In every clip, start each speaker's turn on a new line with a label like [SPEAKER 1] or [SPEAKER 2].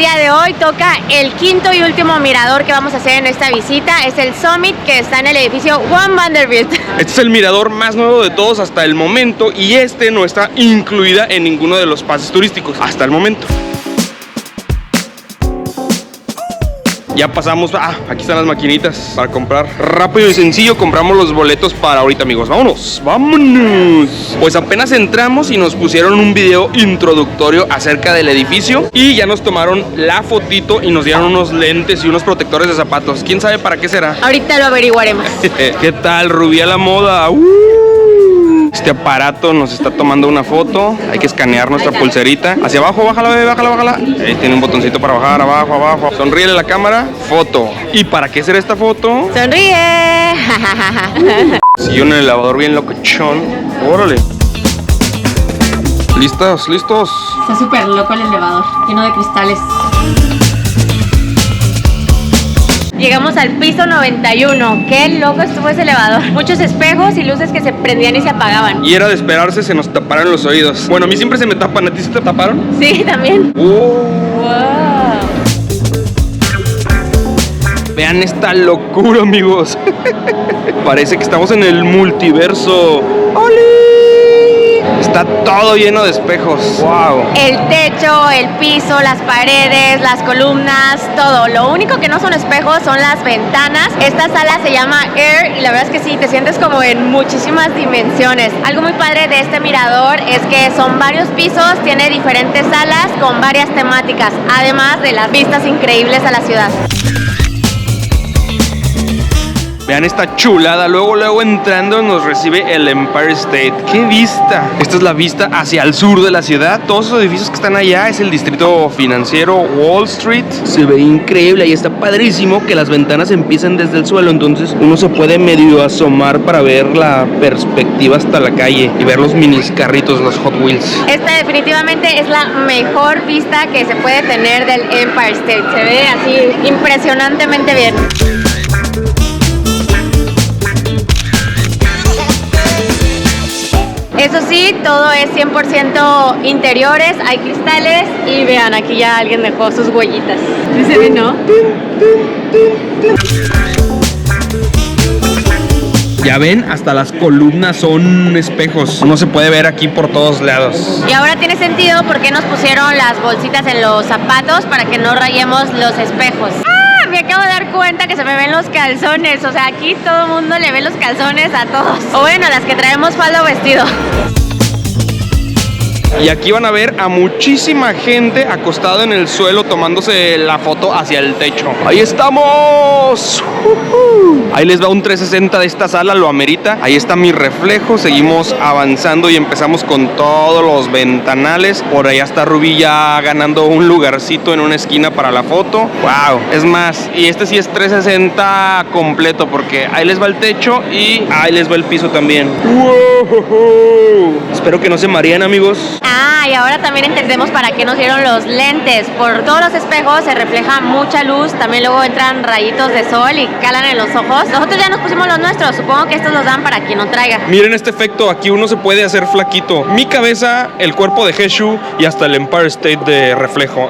[SPEAKER 1] día de hoy toca el quinto y último mirador que vamos a hacer en esta visita. Es el Summit, que está en el edificio One Vanderbilt.
[SPEAKER 2] Este es el mirador más nuevo de todos hasta el momento y este no está incluida en ninguno de los pases turísticos hasta el momento. Ya pasamos, aquí están las maquinitas para comprar. Rápido y sencillo, compramos los boletos para ahorita, amigos. ¡Vámonos! ¡Vámonos! Pues apenas entramos y nos pusieron un video introductorio acerca del edificio y ya nos tomaron la fotito y nos dieron unos lentes y unos protectores de zapatos. ¿Quién sabe para qué será?
[SPEAKER 1] Ahorita lo averiguaremos.
[SPEAKER 2] ¿Qué tal, Rubí a la moda? Este aparato nos está tomando una foto. Hay que escanear nuestra pulserita. Hacia abajo, bájala, bebé, bájala, bájala. Ahí tiene un botoncito para bajar, abajo, abajo. Sonríele a la cámara, foto. ¿Y para qué será esta foto?
[SPEAKER 1] ¡Sonríe!
[SPEAKER 2] Sillón en el lavador bien locochón. Órale. ¿Listos? ¿Listos?
[SPEAKER 1] Está súper loco el elevador, lleno de cristales. Llegamos al piso 91. Qué loco estuvo ese elevador. Muchos espejos y luces que se prendían y se apagaban.
[SPEAKER 2] Y era de esperarse, se nos taparon los oídos. Bueno, a mí siempre se me tapan. ¿A ti se te taparon?
[SPEAKER 1] Sí, también.
[SPEAKER 2] Wow. Vean esta locura, amigos. Parece que estamos en el multiverso. ¡Oli! Está todo lleno de espejos. ¡Wow!
[SPEAKER 1] El techo, el piso, las paredes, las columnas, todo. Lo único que no son espejos son las ventanas. Esta sala se llama Air y la verdad es que sí, te sientes como en muchísimas dimensiones. Algo muy padre de este mirador es que son varios pisos, tiene diferentes salas con varias temáticas, además de las vistas increíbles a la ciudad.
[SPEAKER 2] Vean esta chulada, luego entrando nos recibe el Empire State. ¡Qué vista! Esta es la vista hacia el sur de la ciudad. Todos esos edificios que están allá es el distrito financiero Wall Street. Se ve increíble y está padrísimo que las ventanas empiezan desde el suelo, entonces uno se puede medio asomar para ver la perspectiva hasta la calle y ver los minis carritos, los Hot Wheels.
[SPEAKER 1] Esta definitivamente es la mejor vista que se puede tener del Empire State. Se ve así impresionantemente bien. Eso sí, todo es 100% interiores, hay cristales y vean, aquí ya alguien dejó sus huellitas. ¿Sí se ve, no?
[SPEAKER 2] Ya ven, hasta las columnas son espejos. Uno se puede ver aquí por todos lados.
[SPEAKER 1] Y ahora tiene sentido porque nos pusieron las bolsitas en los zapatos para que no rayemos los espejos. Me acabo de dar cuenta que se me ven los calzones. O sea, aquí todo el mundo le ve los calzones a todos. O bueno, las que traemos falda o vestido.
[SPEAKER 2] Y aquí van a ver a muchísima gente acostada en el suelo tomándose la foto hacia el techo. ¡Ahí estamos! Ahí les va un 360 de esta sala, lo amerita. Ahí está mi reflejo, seguimos avanzando y empezamos con todos los ventanales. Por allá está Rubí ya ganando un lugarcito en una esquina para la foto. ¡Wow! Es más, y este sí es 360 completo porque ahí les va el techo y ahí les va el piso también. ¡Wow! Espero que no se mareen, amigos.
[SPEAKER 1] Y ahora también entendemos para qué nos dieron los lentes. Por todos los espejos se refleja mucha luz. También luego entran rayitos de sol y calan en los ojos. Nosotros ya nos pusimos los nuestros. Supongo que estos los dan para quien no traiga.
[SPEAKER 2] Miren este efecto. Aquí uno se puede hacer flaquito. Mi cabeza, el cuerpo de Heshu y hasta el Empire State de reflejo.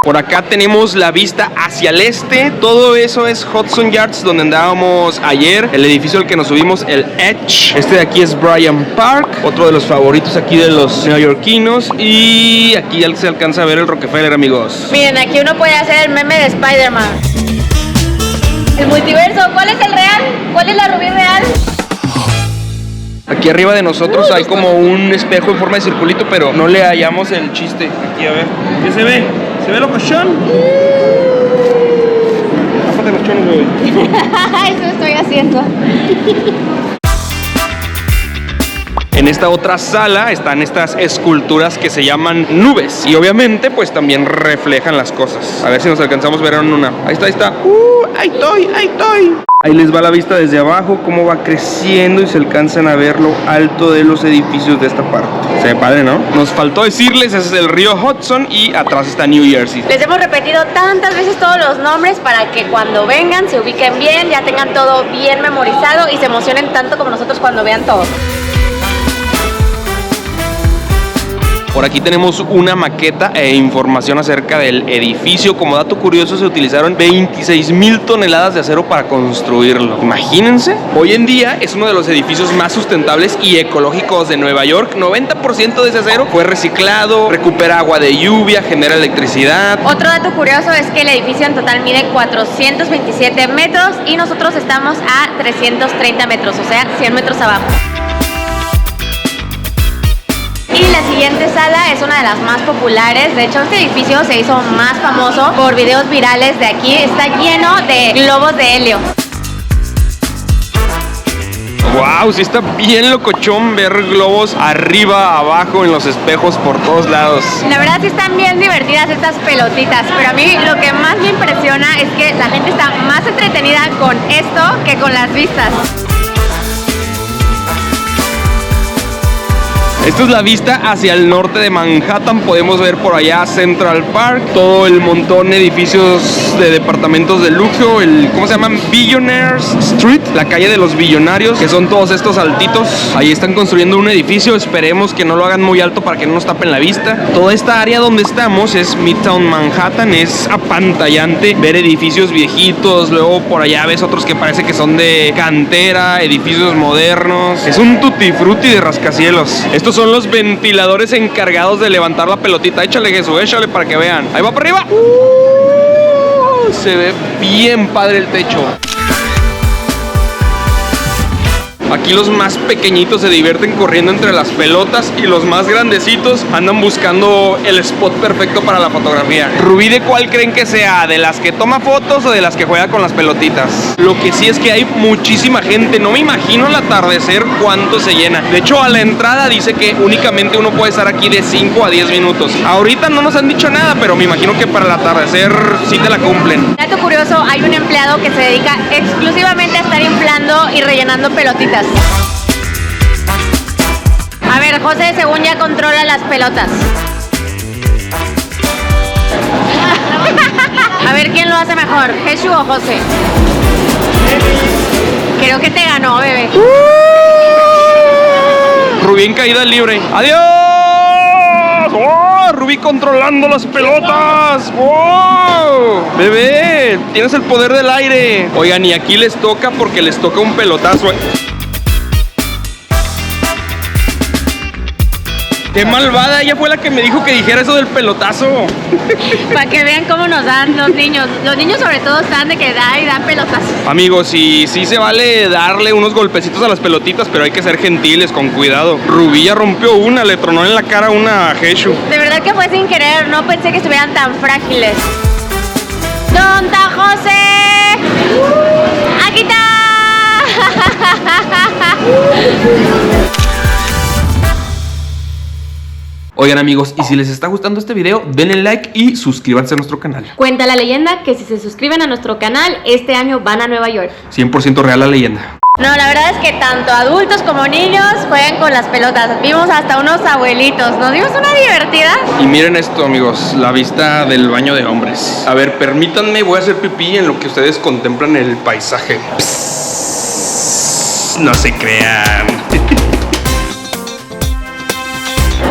[SPEAKER 2] Por acá tenemos la vista hacia el este. Todo eso es Hudson Yards, donde andábamos ayer. El edificio al que nos subimos, el Edge. Este de aquí es Bryant Park, otro de los favoritos aquí de los neoyorquinos. Y aquí ya se alcanza a ver el Rockefeller, amigos.
[SPEAKER 1] Miren, aquí uno puede hacer el meme de Spider-Man. El multiverso, ¿cuál es el real? ¿Cuál es la Rubí real?
[SPEAKER 2] Aquí arriba de nosotros hay como un espejo en forma de circulito, pero no le hallamos el chiste. Aquí, a ver. ¿Qué se ve? ¿Se ve locochón? Tápate los chones, güey.
[SPEAKER 1] Eso estoy haciendo.
[SPEAKER 2] En esta otra sala están estas esculturas que se llaman nubes. Y obviamente pues también reflejan las cosas. A ver si nos alcanzamos a ver en una. Ahí está, ahí está. Ahí estoy, ahí estoy. Ahí les va la vista desde abajo, cómo va creciendo y se alcanzan a ver lo alto de los edificios de esta parte. Se ve padre, ¿no? Nos faltó decirles, ese es el río Hudson y atrás está New Jersey.
[SPEAKER 1] Les hemos repetido tantas veces todos los nombres para que cuando vengan se ubiquen bien, ya tengan todo bien memorizado y se emocionen tanto como nosotros cuando vean todo.
[SPEAKER 2] Por aquí tenemos una maqueta e información acerca del edificio. Como dato curioso, se utilizaron 26,000 toneladas de acero para construirlo. Imagínense. Hoy en día es uno de los edificios más sustentables y ecológicos de Nueva York. 90% de ese acero fue reciclado, recupera agua de lluvia, genera electricidad.
[SPEAKER 1] Otro dato curioso es que el edificio en total mide 427 metros y nosotros estamos a 330 metros, o sea, 100 metros abajo. Y la siguiente sala es una de las más populares. De hecho, este edificio se hizo más famoso por videos virales de aquí. Está lleno de globos de helio.
[SPEAKER 2] Wow, sí está bien locochón ver globos arriba, abajo, en los espejos, por todos lados.
[SPEAKER 1] La verdad sí están bien divertidas estas pelotitas, pero a mí lo que más me impresiona es que la gente está más entretenida con esto que con las vistas.
[SPEAKER 2] Esta es la vista hacia el norte de Manhattan. Podemos ver por allá Central Park, todo el montón de edificios de departamentos de lujo, ¿cómo se llaman? Billionaires Street, la calle de los billonarios, que son todos estos altitos. Ahí están construyendo un edificio, esperemos que no lo hagan muy alto para que no nos tapen la vista. Toda esta área donde estamos es Midtown Manhattan, es apantallante ver edificios viejitos, luego por allá ves otros que parece que son de cantera, edificios modernos. Es un tutti frutti de rascacielos. Estos son los ventiladores encargados de levantar la pelotita. Échale, Jesús, échale para que vean. Ahí va para arriba. Se ve bien padre el techo. Aquí los más pequeñitos se divierten corriendo entre las pelotas y los más grandecitos andan buscando el spot perfecto para la fotografía. Rubí, ¿de cuál creen que sea? ¿De las que toma fotos o de las que juega con las pelotitas? Lo que sí es que hay muchísima gente. No me imagino al atardecer cuánto se llena. De hecho, a la entrada dice que únicamente uno puede estar aquí de 5 a 10 minutos. Ahorita no nos han dicho nada, pero me imagino que para el atardecer sí te la cumplen.
[SPEAKER 1] Dato curioso, hay un empleado que se dedica exclusivamente a estar inflando y rellenando pelotitas. A ver, José, según ya controla las pelotas. A ver, ¿quién lo hace mejor? ¿Jesús o José? Creo que te ganó, bebé.
[SPEAKER 2] Rubí en caída libre. ¡Adiós! ¡Oh! Rubí controlando las pelotas. ¡Wow! Bebé, tienes el poder del aire. Oigan, y aquí les toca porque les toca un pelotazo. ¡Qué malvada! Ella fue la que me dijo que dijera eso del pelotazo.
[SPEAKER 1] Para que vean cómo nos dan los niños. Los niños sobre todo están de que da y dan pelotazos.
[SPEAKER 2] Amigos, sí se vale darle unos golpecitos a las pelotitas, pero hay que ser gentiles, con cuidado. Rubí ya rompió una, le tronó en la cara una a Jesús.
[SPEAKER 1] De verdad que fue sin querer, no pensé que estuvieran tan frágiles. ¿Dónde está José? ¡Aquí está!
[SPEAKER 2] Oigan, amigos, y si les está gustando este video, denle like y suscríbanse a nuestro canal.
[SPEAKER 1] Cuenta la leyenda que si se suscriben a nuestro canal, este año van a Nueva York.
[SPEAKER 2] 100% real la leyenda.
[SPEAKER 1] No, la verdad es que tanto adultos como niños juegan con las pelotas. Vimos hasta unos abuelitos. Nos dimos una divertida.
[SPEAKER 2] Y miren esto, amigos, la vista del baño de hombres. A ver, permítanme, voy a hacer pipí en lo que ustedes contemplan el paisaje. Psss, no se crean.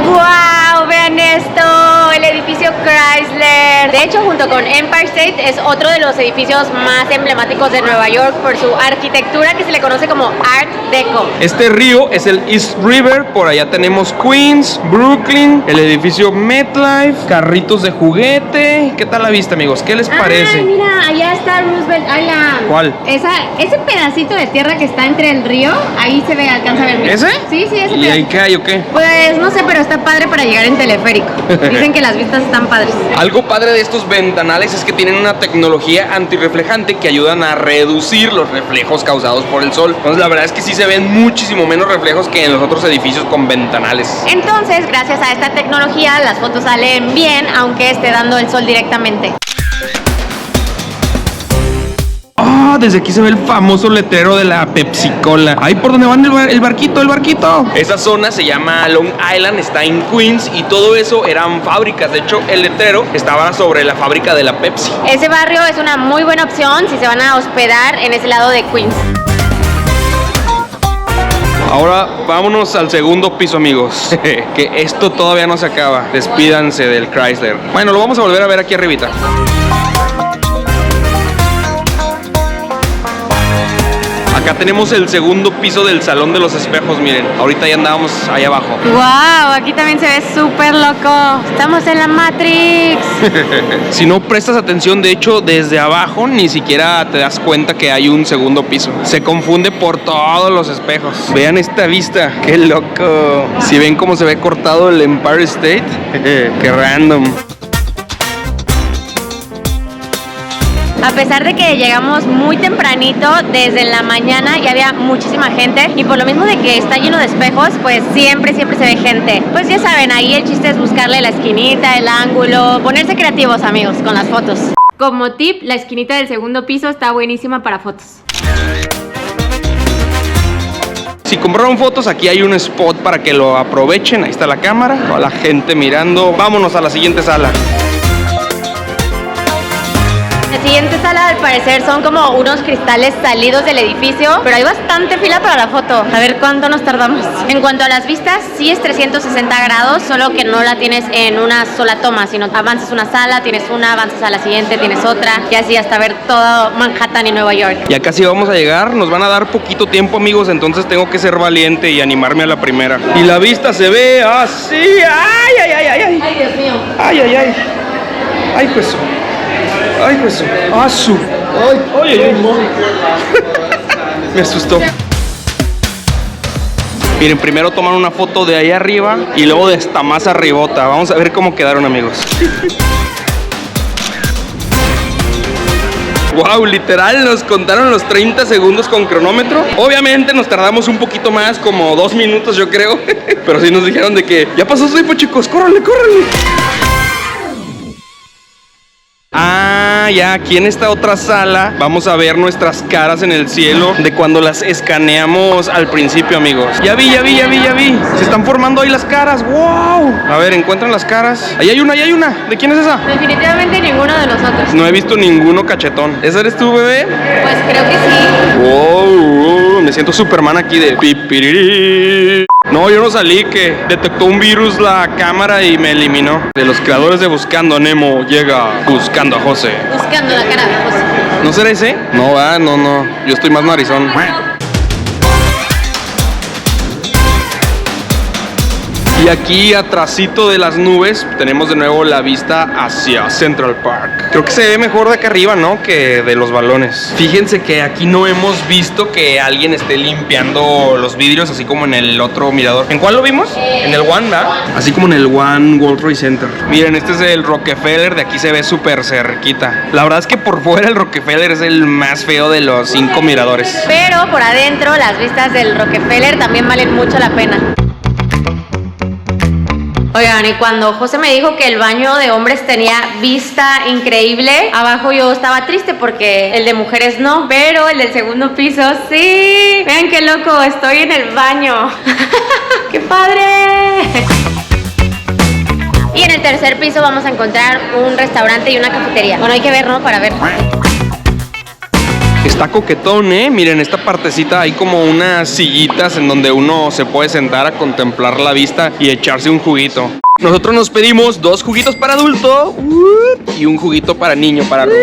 [SPEAKER 1] ¡Wow! Vean esto, el edificio Chrysler. De hecho, junto con Empire State, es otro de los edificios más emblemáticos de Nueva York por su arquitectura que se le conoce como Art Deco.
[SPEAKER 2] Este río es el East River. Por allá tenemos Queens, Brooklyn, el edificio MetLife, carritos de juguete. ¿Qué tal la vista, amigos? ¿Qué les parece?
[SPEAKER 1] Ay, mira, allá está Roosevelt Island.
[SPEAKER 2] ¿Cuál?
[SPEAKER 1] Ese pedacito de tierra que está entre el río, ahí se ve, alcanza a ver. Mira.
[SPEAKER 2] ¿Ese?
[SPEAKER 1] Sí, ese
[SPEAKER 2] ¿Y
[SPEAKER 1] pedacito.
[SPEAKER 2] ahí qué hay o qué?
[SPEAKER 1] Pues no sé, pero está padre para llegar en teleférico. Dicen que las vistas están padres.
[SPEAKER 2] Algo padre de estos ventanales es que tienen una tecnología antirreflejante que ayudan a reducir los reflejos causados por el sol. Entonces la verdad es que sí se ven muchísimo menos reflejos que en los otros edificios con ventanales.
[SPEAKER 1] Entonces, gracias a esta tecnología, las fotos salen bien, aunque esté dando el sol directamente.
[SPEAKER 2] Desde aquí se ve el famoso letrero de la Pepsi Cola. Ahí por donde van el barquito, el barquito. Esa zona se llama Long Island, está en Queens y todo eso eran fábricas. De hecho, el letrero estaba sobre la fábrica de la Pepsi.
[SPEAKER 1] Ese barrio es una muy buena opción si se van a hospedar en ese lado de Queens.
[SPEAKER 2] Ahora vámonos al segundo piso, amigos. Que esto todavía no se acaba. Despídanse del Chrysler. Bueno, lo vamos a volver a ver aquí arribita. Acá tenemos el segundo piso del Salón de los Espejos, miren. Ahorita ya andábamos ahí abajo.
[SPEAKER 1] ¡Wow! Aquí también se ve súper loco. Estamos en la Matrix.
[SPEAKER 2] Si no prestas atención, de hecho, desde abajo ni siquiera te das cuenta que hay un segundo piso. Se confunde por todos los espejos. Vean esta vista. ¡Qué loco! Si ven cómo se ve cortado el Empire State. ¡Qué random!
[SPEAKER 1] A pesar de que llegamos muy tempranito, desde la mañana ya había muchísima gente y por lo mismo de que está lleno de espejos, pues siempre se ve gente. Pues ya saben, ahí el chiste es buscarle la esquinita, el ángulo, ponerse creativos, amigos, con las fotos. Como tip, la esquinita del segundo piso está buenísima para fotos.
[SPEAKER 2] Si compraron fotos, aquí hay un spot para que lo aprovechen. Ahí está la cámara, toda la gente mirando. Vámonos a la siguiente sala.
[SPEAKER 1] La siguiente sala al parecer son como unos cristales salidos del edificio, pero hay bastante fila para la foto. A ver cuánto nos tardamos. En cuanto a las vistas, sí es 360 grados, solo que no la tienes en una sola toma, sino avanzas una sala, tienes una, avanzas a la siguiente, tienes otra, y así hasta ver todo Manhattan y Nueva York.
[SPEAKER 2] Ya casi vamos a llegar, nos van a dar poquito tiempo, amigos, entonces tengo que ser valiente y animarme a la primera. Y la vista se ve así. ¡Ay, ay, ay, ay!
[SPEAKER 1] Ay, Dios mío.
[SPEAKER 2] ¡Ay, ay, ay! ¡Ay, pues! ¡Ay, pues! ¡Ah, su! ¡Ay, ay, ay! Me asustó. Miren, primero toman una foto de ahí arriba y luego de esta más arribota. Vamos a ver cómo quedaron, amigos. Wow, literal nos contaron los 30 segundos con cronómetro. Obviamente nos tardamos un poquito más, como 2 minutos yo creo. Pero sí nos dijeron de que ya pasó su tiempo, chicos, córranle, córranle. Ah, ya, aquí en esta otra sala vamos a ver nuestras caras en el cielo de cuando las escaneamos al principio, amigos. Ya vi. Se están formando ahí las caras, wow. A ver, encuentran las caras. Ahí hay una. ¿De quién es esa?
[SPEAKER 1] Definitivamente ninguno de nosotros.
[SPEAKER 2] No he visto ninguno cachetón. ¿Esa eres tú, bebé?
[SPEAKER 1] Pues creo que sí.
[SPEAKER 2] Wow, me siento Superman aquí de pipiriri. No, yo no salí, que detectó un virus la cámara y me eliminó. De los creadores de Buscando a Nemo llega Buscando a José.
[SPEAKER 1] Buscando la cara de José.
[SPEAKER 2] ¿No será ese? No, no. Yo estoy más narizón. Y aquí atrasito de las nubes tenemos de nuevo la vista hacia Central Park. Creo que se ve mejor de acá arriba, ¿no? Que de los balones. Fíjense que aquí no hemos visto que alguien esté limpiando los vidrios, así como en el otro mirador. ¿En cuál lo vimos? En el One, ¿verdad? Así como en el One World Trade Center. Miren, este es el Rockefeller, de aquí se ve súper cerquita. La verdad es que por fuera el Rockefeller es el más feo de los 5 miradores.
[SPEAKER 1] Pero por adentro las vistas del Rockefeller también valen mucho la pena. Oigan, y cuando José me dijo que el baño de hombres tenía vista increíble, abajo yo estaba triste porque el de mujeres no, pero el del segundo piso sí. Vean qué loco, estoy en el baño. ¡Qué padre! Y en el tercer piso vamos a encontrar un restaurante y una cafetería. Bueno, hay que ver, ¿no? Para ver.
[SPEAKER 2] Está coquetón, ¿eh? Miren, esta partecita hay como unas sillitas en donde uno se puede sentar a contemplar la vista y echarse un juguito. Nosotros nos pedimos 2 juguitos para adulto y un juguito para niño, para Rubí.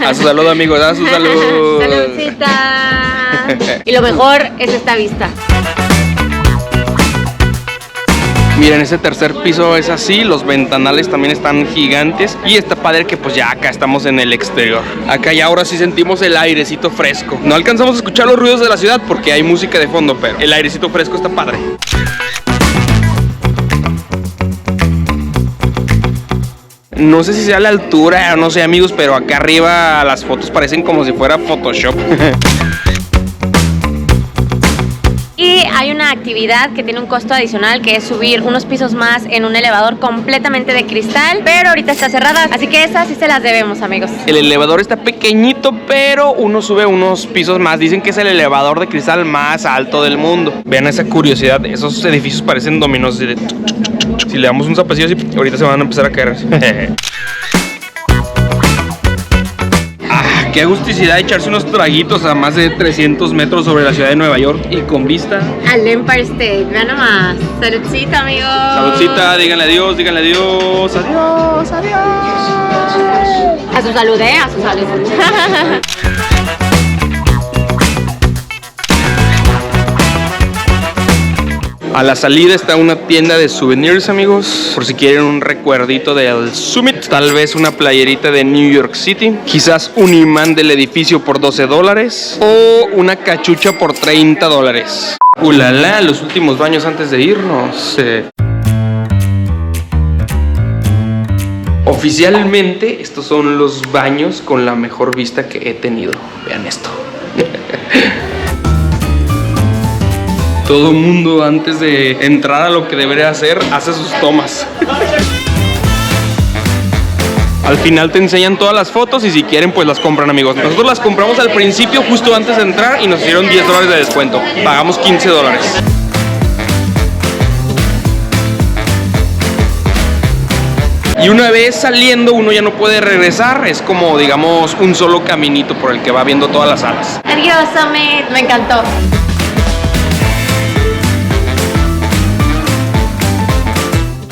[SPEAKER 2] A su salud, amigos, a su salud.
[SPEAKER 1] Saludcita. Y lo mejor es esta vista.
[SPEAKER 2] Miren, ese tercer piso es así, los ventanales también están gigantes y está padre que pues ya acá estamos en el exterior. Acá ya ahora sí sentimos el airecito fresco. No alcanzamos a escuchar los ruidos de la ciudad porque hay música de fondo, pero el airecito fresco está padre. No sé si sea la altura o no sé, amigos, pero acá arriba las fotos parecen como si fuera Photoshop.
[SPEAKER 1] Y hay una actividad que tiene un costo adicional, que es subir unos pisos más en un elevador completamente de cristal, pero ahorita está cerrada, así que esas sí se las debemos, amigos.
[SPEAKER 2] El elevador está pequeñito, pero uno sube unos pisos más. Dicen que es el elevador de cristal más alto del mundo. Vean esa curiosidad, esos edificios parecen dominos. Si le damos un zapacillo así, ahorita se van a empezar a caer. Qué agusticidad echarse unos traguitos a más de 300 metros sobre la ciudad de Nueva York y con vista
[SPEAKER 1] al Empire State. Vean nomás. Saludcita, amigos.
[SPEAKER 2] Saludcita, díganle adiós, díganle adiós. Adiós, adiós.
[SPEAKER 1] A su salud, a su salud.
[SPEAKER 2] A la salida está una tienda de souvenirs, amigos, por si quieren un recuerdito del Summit, tal vez una playerita de New York City, quizás un imán del edificio por $12 o una cachucha por $30. ¡Ulala! Los últimos baños antes de irnos. Oficialmente, estos son los baños con la mejor vista que he tenido. Vean esto. Todo el mundo antes de entrar a lo que debería hacer, hace sus tomas. Al final te enseñan todas las fotos y si quieren pues las compran, amigos. Nosotros las compramos al principio justo antes de entrar y nos hicieron $10 de descuento. Pagamos $15. Y una vez saliendo uno ya no puede regresar, es como digamos un solo caminito por el que va viendo todas las salas.
[SPEAKER 1] Adiós, Summit, me encantó.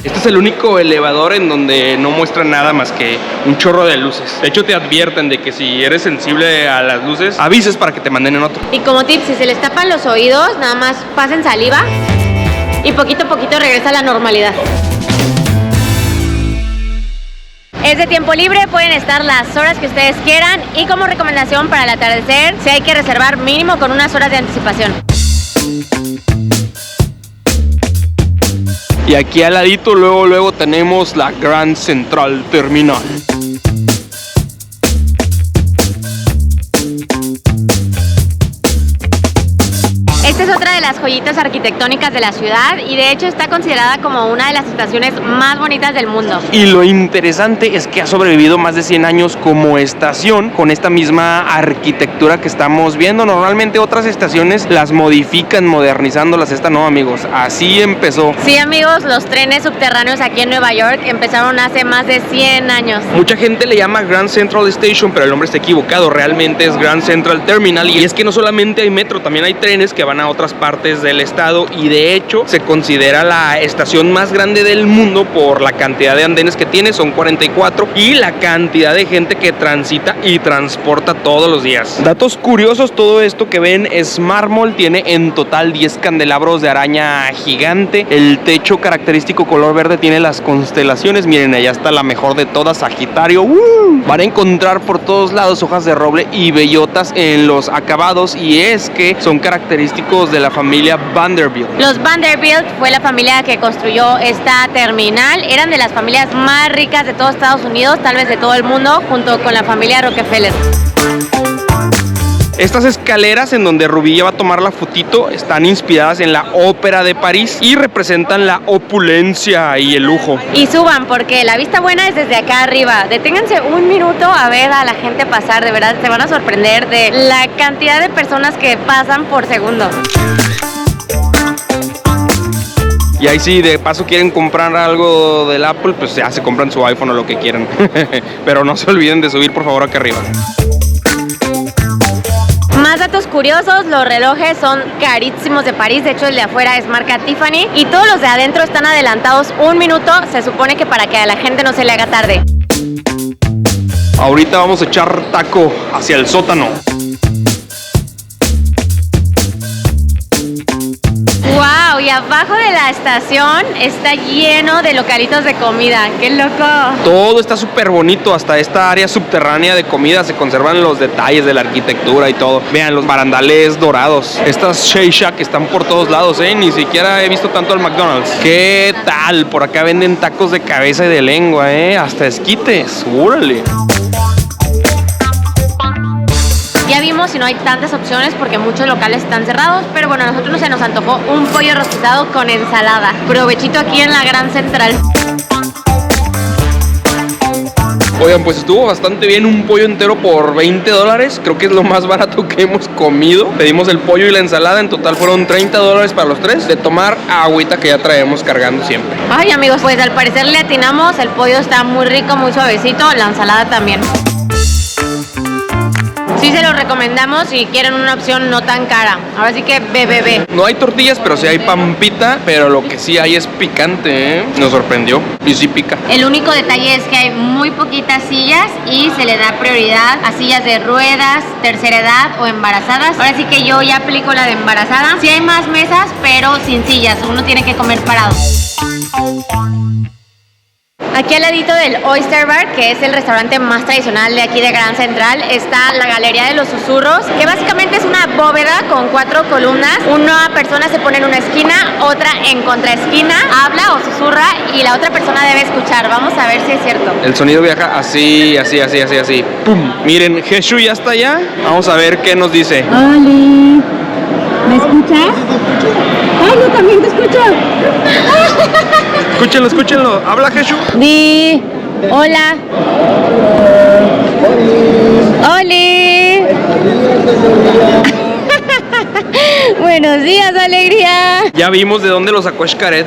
[SPEAKER 2] Este es el único elevador en donde no muestra nada más que un chorro de luces. De hecho te advierten de que si eres sensible a las luces, avises para que te manden en otro.
[SPEAKER 1] Y como tip, si se les tapan los oídos, nada más pasen saliva y poquito a poquito regresa a la normalidad. Es de tiempo libre, pueden estar las horas que ustedes quieran y como recomendación para el atardecer, sí hay que reservar mínimo con unas horas de anticipación.
[SPEAKER 2] Y aquí al ladito luego tenemos la Grand Central Terminal.
[SPEAKER 1] Esta es otra de las joyitas arquitectónicas de la ciudad y de hecho está considerada como una de las estaciones más bonitas del mundo.
[SPEAKER 2] Y lo interesante es que ha sobrevivido más de 100 años como estación con esta misma arquitectura que estamos viendo. Normalmente otras estaciones las modifican modernizándolas, esta no, amigos. Así empezó.
[SPEAKER 1] Sí, amigos, los trenes subterráneos aquí en Nueva York empezaron hace más de 100 años.
[SPEAKER 2] Mucha gente le llama Grand Central Station, pero el nombre está equivocado. Realmente es Grand Central Terminal y es que no solamente hay metro, también hay trenes que van a otras partes del estado y de hecho se considera la estación más grande del mundo por la cantidad de andenes que tiene, son 44, y la cantidad de gente que transita y transporta todos los días. Datos curiosos, todo esto que ven es mármol, tiene en total 10 candelabros de araña gigante, el techo característico color verde tiene las constelaciones, miren, allá está la mejor de todas, Sagitario. Van a encontrar por todos lados hojas de roble y bellotas en los acabados y es que son característicos de la familia Vanderbilt.
[SPEAKER 1] Los Vanderbilt fue la familia que construyó esta terminal, eran de las familias más ricas de todo Estados Unidos, tal vez de todo el mundo, junto con la familia Rockefeller.
[SPEAKER 2] Estas escaleras en donde Rubí ya va a tomar la fotito están inspiradas en la Ópera de París y representan la opulencia y el lujo.
[SPEAKER 1] Y suban porque la vista buena es desde acá arriba. Deténganse un minuto a ver a la gente pasar, de verdad se van a sorprender de la cantidad de personas que pasan por segundo.
[SPEAKER 2] Y ahí sí, de paso quieren comprar algo del Apple, pues ya se compran su iPhone o lo que quieran. Pero no se olviden de subir por favor acá arriba.
[SPEAKER 1] Más datos curiosos, los relojes son carísimos de París, de hecho el de afuera es marca Tiffany y todos los de adentro están adelantados un minuto, se supone que para que a la gente no se le haga tarde.
[SPEAKER 2] Ahorita vamos a echar taco hacia el sótano.
[SPEAKER 1] ¡Wow! Y abajo de la estación está lleno de localitos de comida. ¡Qué loco!
[SPEAKER 2] Todo está súper bonito, hasta esta área subterránea de comida se conservan los detalles de la arquitectura y todo. Vean los barandales dorados. Estas Shake Shack están por todos lados, ni siquiera he visto tanto el McDonald's. ¿Qué tal? Por acá venden tacos de cabeza y de lengua, hasta esquites. ¡Órale!
[SPEAKER 1] Ya vimos si no hay tantas opciones porque muchos locales están cerrados, pero bueno, a nosotros se nos antojó un pollo rostizado con ensalada. Provechito aquí en la Gran Central.
[SPEAKER 2] Oigan, pues estuvo bastante bien, un pollo entero por $20, creo que es lo más barato que hemos comido. Pedimos el pollo y la ensalada, en total fueron $30 para los tres. De tomar agüita que ya traemos cargando siempre.
[SPEAKER 1] Ay amigos, pues al parecer le atinamos, el pollo está muy rico, muy suavecito, la ensalada también. Sí se lo recomendamos si quieren una opción no tan cara. Ahora sí que BBB.
[SPEAKER 2] No hay tortillas, pero sí hay pampita, pero lo que sí hay es picante, ¿eh? Nos sorprendió y sí pica.
[SPEAKER 1] El único detalle es que hay muy poquitas sillas y se le da prioridad a sillas de ruedas, tercera edad o embarazadas. Ahora sí que yo ya aplico la de embarazada. Sí hay más mesas, pero sin sillas. Uno tiene que comer parado. Aquí al ladito del Oyster Bar, que es el restaurante más tradicional de aquí de Grand Central, está la Galería de los Susurros, que básicamente es una bóveda con 4 columnas. Una persona se pone en una esquina, otra en contraesquina, habla o susurra y la otra persona debe escuchar. Vamos a ver si es cierto.
[SPEAKER 2] El sonido viaja así, así, así, así, así. ¡Pum! Miren, Jeshu ya está allá. Vamos a ver qué nos dice.
[SPEAKER 1] ¡Oli! ¿Me escuchas? ¡Ay, yo también te escucho!
[SPEAKER 2] Escúchenlo, escúchenlo. Habla, Jeshu.
[SPEAKER 1] Di, hola. ¡Oli! Buenos días, alegría.
[SPEAKER 2] Ya vimos de dónde lo sacó Xcaret.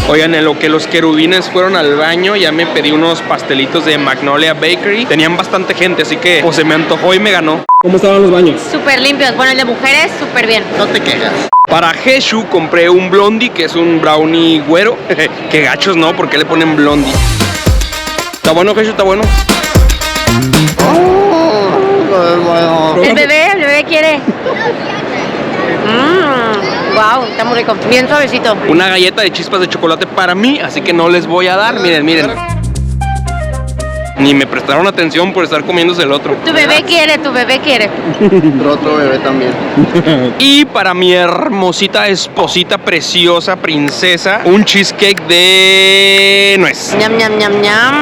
[SPEAKER 2] Oigan, en lo que los querubines fueron al baño, ya me pedí unos pastelitos de Magnolia Bakery. Tenían bastante gente, así que pues se me antojó y me ganó. ¿Cómo estaban los baños?
[SPEAKER 1] Súper limpios. Bueno, el de mujeres, súper bien.
[SPEAKER 2] No te quejas. Para Jeshu compré un blondie, que es un brownie güero. Qué gachos, ¿no? ¿Por qué le ponen blondie? ¿Está bueno, Jeshu? ¿Está bueno?
[SPEAKER 1] El bebé quiere. Wow, está muy rico. Bien suavecito.
[SPEAKER 2] Una galleta de chispas de chocolate para mí, así que no les voy a dar. Miren, miren. Ni me prestaron atención por estar comiéndose el otro.
[SPEAKER 1] Tu bebé quiere, tu bebé quiere.
[SPEAKER 3] Otro bebé también.
[SPEAKER 2] Y para mi hermosita esposita preciosa princesa, un cheesecake de nuez.
[SPEAKER 1] Ñam, ñam, ñam, ñam.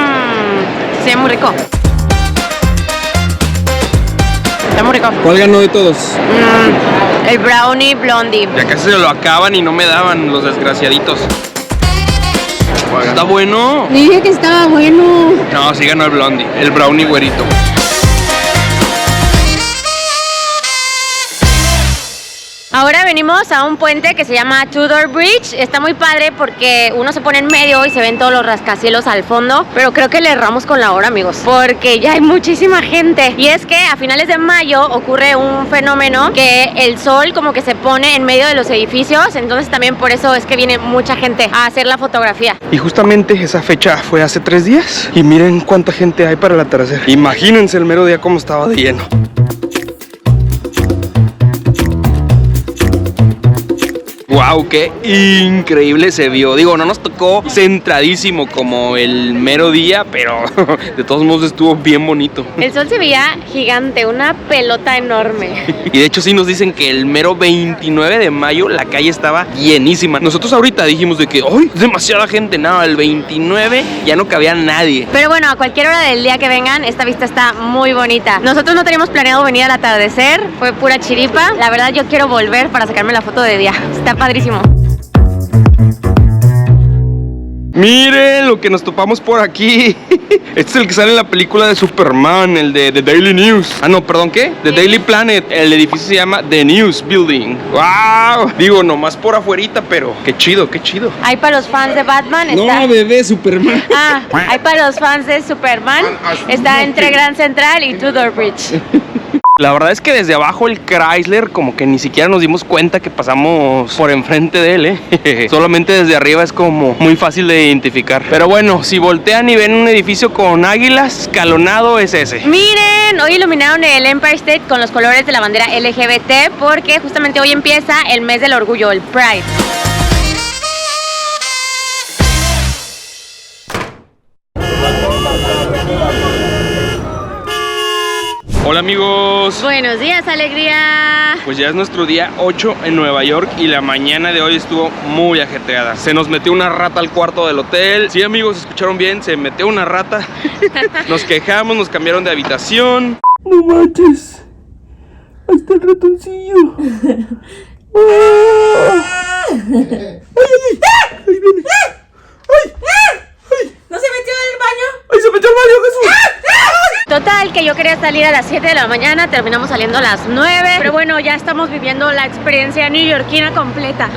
[SPEAKER 1] Se ve muy rico. Está muy rico.
[SPEAKER 2] ¿Cuál ganó de todos?
[SPEAKER 1] El brownie blondie.
[SPEAKER 2] Ya casi se lo acaban y no me daban los desgraciaditos. Está bueno.
[SPEAKER 1] Dije que estaba bueno.
[SPEAKER 2] No, sí ganó el blondie, el brownie güerito.
[SPEAKER 1] Ahora venimos a un puente que se llama Tudor Bridge. Está muy padre porque uno se pone en medio y se ven todos los rascacielos al fondo. Pero creo que le erramos con la hora, amigos, porque ya hay muchísima gente. Y es que a finales de mayo ocurre un fenómeno que el sol como que se pone en medio de los edificios. Entonces también por eso es que viene mucha gente a hacer la fotografía.
[SPEAKER 2] Y justamente esa fecha fue hace 3 días. Y miren cuánta gente hay para el atardecer. Imagínense el mero día cómo estaba de lleno. ¡Wow! ¡Qué increíble se vio! Digo, no nos tocó centradísimo como el mero día, pero de todos modos estuvo bien bonito.
[SPEAKER 1] El sol se veía gigante, una pelota enorme.
[SPEAKER 2] Y de hecho sí nos dicen que el mero 29 de mayo la calle estaba llenísima. Nosotros ahorita dijimos de que ¡ay! Demasiada gente. No, el 29 ya no cabía nadie.
[SPEAKER 1] Pero bueno, a cualquier hora del día que vengan, esta vista está muy bonita. Nosotros no teníamos planeado venir al atardecer, fue pura chiripa. La verdad yo quiero volver para sacarme la foto de día. Está padrísimo.
[SPEAKER 2] Miren lo que nos topamos por aquí. Este es el que sale en la película de Superman, el de The Daily News. Ah, no, perdón, ¿qué? The Daily Planet. El edificio se llama The News Building. ¡Wow! Digo, nomás por afuerita, pero qué chido, qué chido.
[SPEAKER 1] Hay para los fans de Batman. Está...
[SPEAKER 2] No, bebé, Superman.
[SPEAKER 1] Ah, hay para los fans de Superman. Está entre Grand Central y Tudor Bridge.
[SPEAKER 2] La verdad es que desde abajo el Chrysler como que ni siquiera nos dimos cuenta que pasamos por enfrente de él, ¿eh? Solamente desde arriba es como muy fácil de identificar. Pero bueno, si voltean y ven un edificio con águilas, escalonado es ese.
[SPEAKER 1] Miren, hoy iluminaron el Empire State con los colores de la bandera LGBT porque justamente hoy empieza el mes del orgullo, el Pride.
[SPEAKER 2] Hola amigos.
[SPEAKER 1] Buenos días, alegría.
[SPEAKER 2] Pues ya es nuestro día 8 en Nueva York y la mañana de hoy estuvo muy ajetreada. Se nos metió una rata al cuarto del hotel. Sí amigos, escucharon bien, se metió una rata. Nos quejamos, nos cambiaron de habitación. No manches. Ahí está el ratoncillo. Ahí viene.
[SPEAKER 1] ¿No se metió en el baño?
[SPEAKER 2] ¡Ahí se metió al baño, Jesús!
[SPEAKER 1] Total, mal que yo quería salir a las 7 de la mañana, terminamos saliendo a las 9. Pero bueno, ya estamos viviendo la experiencia neoyorquina completa.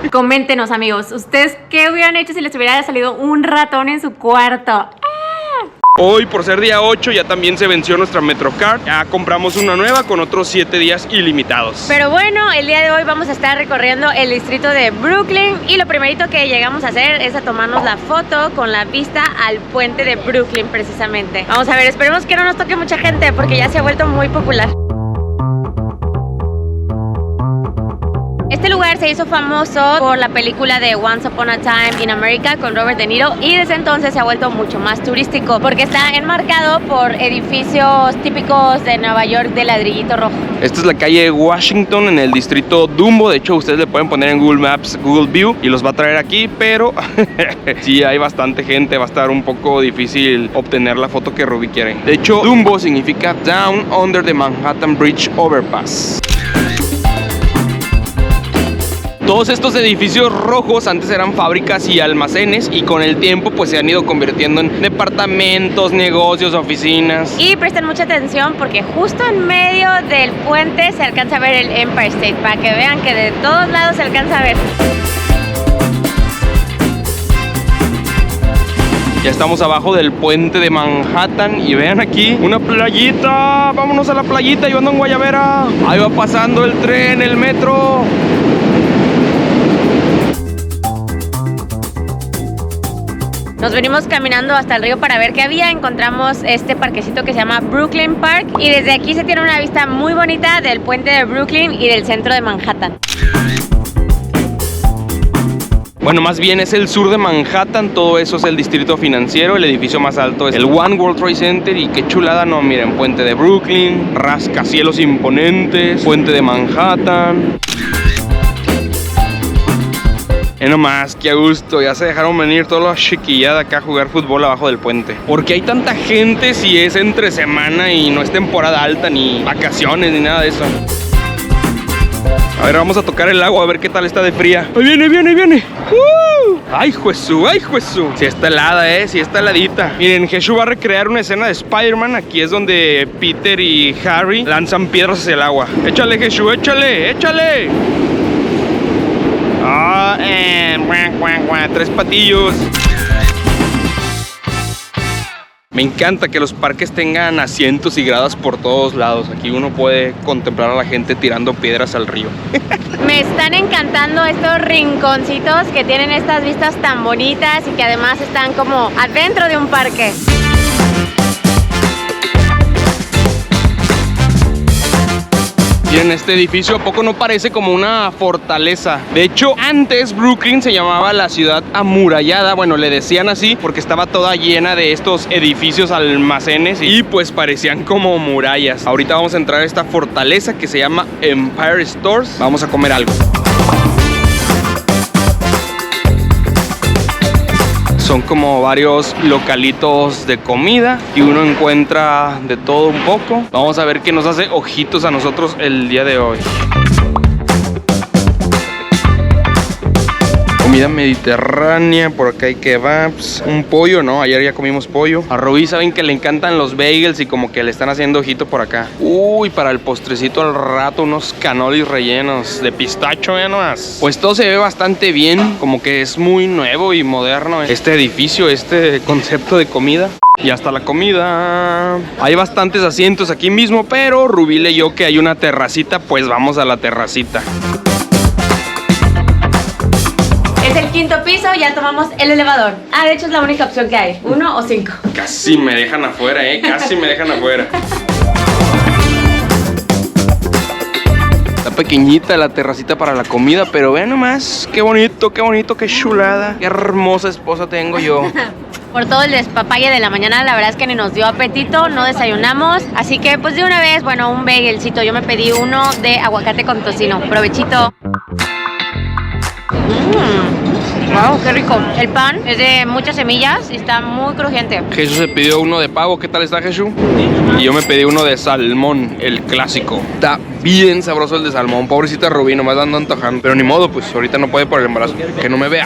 [SPEAKER 1] Coméntenos, amigos, ¿ustedes qué hubieran hecho si les hubiera salido un ratón en su cuarto?
[SPEAKER 2] Hoy, por ser día 8, ya también se venció nuestra Metrocard. Ya compramos una nueva con otros 7 días ilimitados.
[SPEAKER 1] Pero bueno, el día de hoy vamos a estar recorriendo el distrito de Brooklyn. Y lo primerito que llegamos a hacer es a tomarnos la foto con la vista al puente de Brooklyn, precisamente. Vamos a ver, esperemos que no nos toque mucha gente porque ya se ha vuelto muy popular. Este lugar se hizo famoso por la película de Once Upon a Time in America con Robert De Niro y desde entonces se ha vuelto mucho más turístico porque está enmarcado por edificios típicos de Nueva York de ladrillito rojo.
[SPEAKER 2] Esta es la calle Washington en el distrito Dumbo. De hecho, ustedes le pueden poner en Google Maps, Google View y los va a traer aquí, pero sí hay bastante gente, va a estar un poco difícil obtener la foto que Ruby quiere. De hecho, Dumbo significa Down Under the Manhattan Bridge Overpass. Todos estos edificios rojos antes eran fábricas y almacenes y con el tiempo pues se han ido convirtiendo en departamentos, negocios, oficinas.
[SPEAKER 1] Y presten mucha atención porque justo en medio del puente se alcanza a ver el Empire State, para que vean que de todos lados se alcanza a ver.
[SPEAKER 2] Ya estamos abajo del puente de Manhattan y vean aquí una playita. Vámonos a la playita, yo ando en Guayabera. Ahí va pasando el tren, el metro.
[SPEAKER 1] Nos venimos caminando hasta el río para ver qué había. Encontramos este parquecito que se llama Brooklyn Park y desde aquí se tiene una vista muy bonita del puente de Brooklyn y del centro de Manhattan.
[SPEAKER 2] Bueno, más bien es el sur de Manhattan, todo eso es el distrito financiero, el edificio más alto es el One World Trade Center y qué chulada, no, miren, puente de Brooklyn, rascacielos imponentes, puente de Manhattan. Nomás, qué a gusto, ya se dejaron venir todos los chiquillas de acá a jugar fútbol abajo del puente. ¿Por qué hay tanta gente si es entre semana y no es temporada alta, ni vacaciones, ni nada de eso? A ver, vamos a tocar el agua, a ver qué tal está de fría. ¡Ahí viene, viene, viene! ¡Ay, Jesús! ¡Ay, Jesús! Sí está helada, sí está heladita. Miren, Jesús va a recrear una escena de Spider-Man. Aquí es donde Peter y Harry lanzan piedras hacia el agua. ¡Échale, Jesús! ¡Échale! ¡Échale! Ah, tres patillos. Me encanta que los parques tengan asientos y gradas por todos lados. Aquí uno puede contemplar a la gente tirando piedras al río.
[SPEAKER 1] Me están encantando estos rinconcitos que tienen estas vistas tan bonitas y que además están como adentro de un parque.
[SPEAKER 2] Miren, este edificio, ¿a poco no parece como una fortaleza? De hecho, antes Brooklyn se llamaba la ciudad amurallada. Bueno, le decían así porque estaba toda llena de estos edificios, almacenes y pues parecían como murallas. Ahorita vamos a entrar a esta fortaleza que se llama Empire Stores. Vamos a comer algo. Son como varios localitos de comida y uno encuentra de todo un poco. Vamos a ver qué nos hace ojitos a nosotros el día de hoy. Comida mediterránea, por acá hay kebabs, un pollo, ¿no? Ayer ya comimos pollo. A Rubí saben que le encantan los bagels y como que le están haciendo ojito por acá. Uy, para el postrecito al rato unos cannolis rellenos de pistacho, ya nomás. Pues todo se ve bastante bien, como que es muy nuevo y moderno este edificio, este concepto de comida. Y hasta la comida. Hay bastantes asientos aquí mismo, pero Rubí leyó que hay una terracita, pues vamos a la terracita.
[SPEAKER 1] Es el 5º piso, ya tomamos el elevador. Ah, de hecho es la única opción que hay, 1 o 5.
[SPEAKER 2] Casi me dejan afuera, casi me dejan afuera. Está pequeñita la terracita para la comida, pero vean nomás, qué bonito, qué chulada. Qué hermosa esposa tengo yo.
[SPEAKER 1] Por todo el despapalle de la mañana, la verdad es que ni nos dio apetito, no desayunamos. Así que pues de una vez, bueno, un bagelcito. Yo me pedí uno de aguacate con tocino. Provechito. Wow, qué rico. El pan es de muchas semillas y está muy crujiente.
[SPEAKER 2] Jesús se pidió uno de pavo. ¿Qué tal está, Jesús? Y yo me pedí uno de salmón, el clásico. Está bien sabroso el de salmón. Pobrecita Rubí, nomás ando antojando. Pero ni modo, pues ahorita no puede por el embarazo. Que no me vea.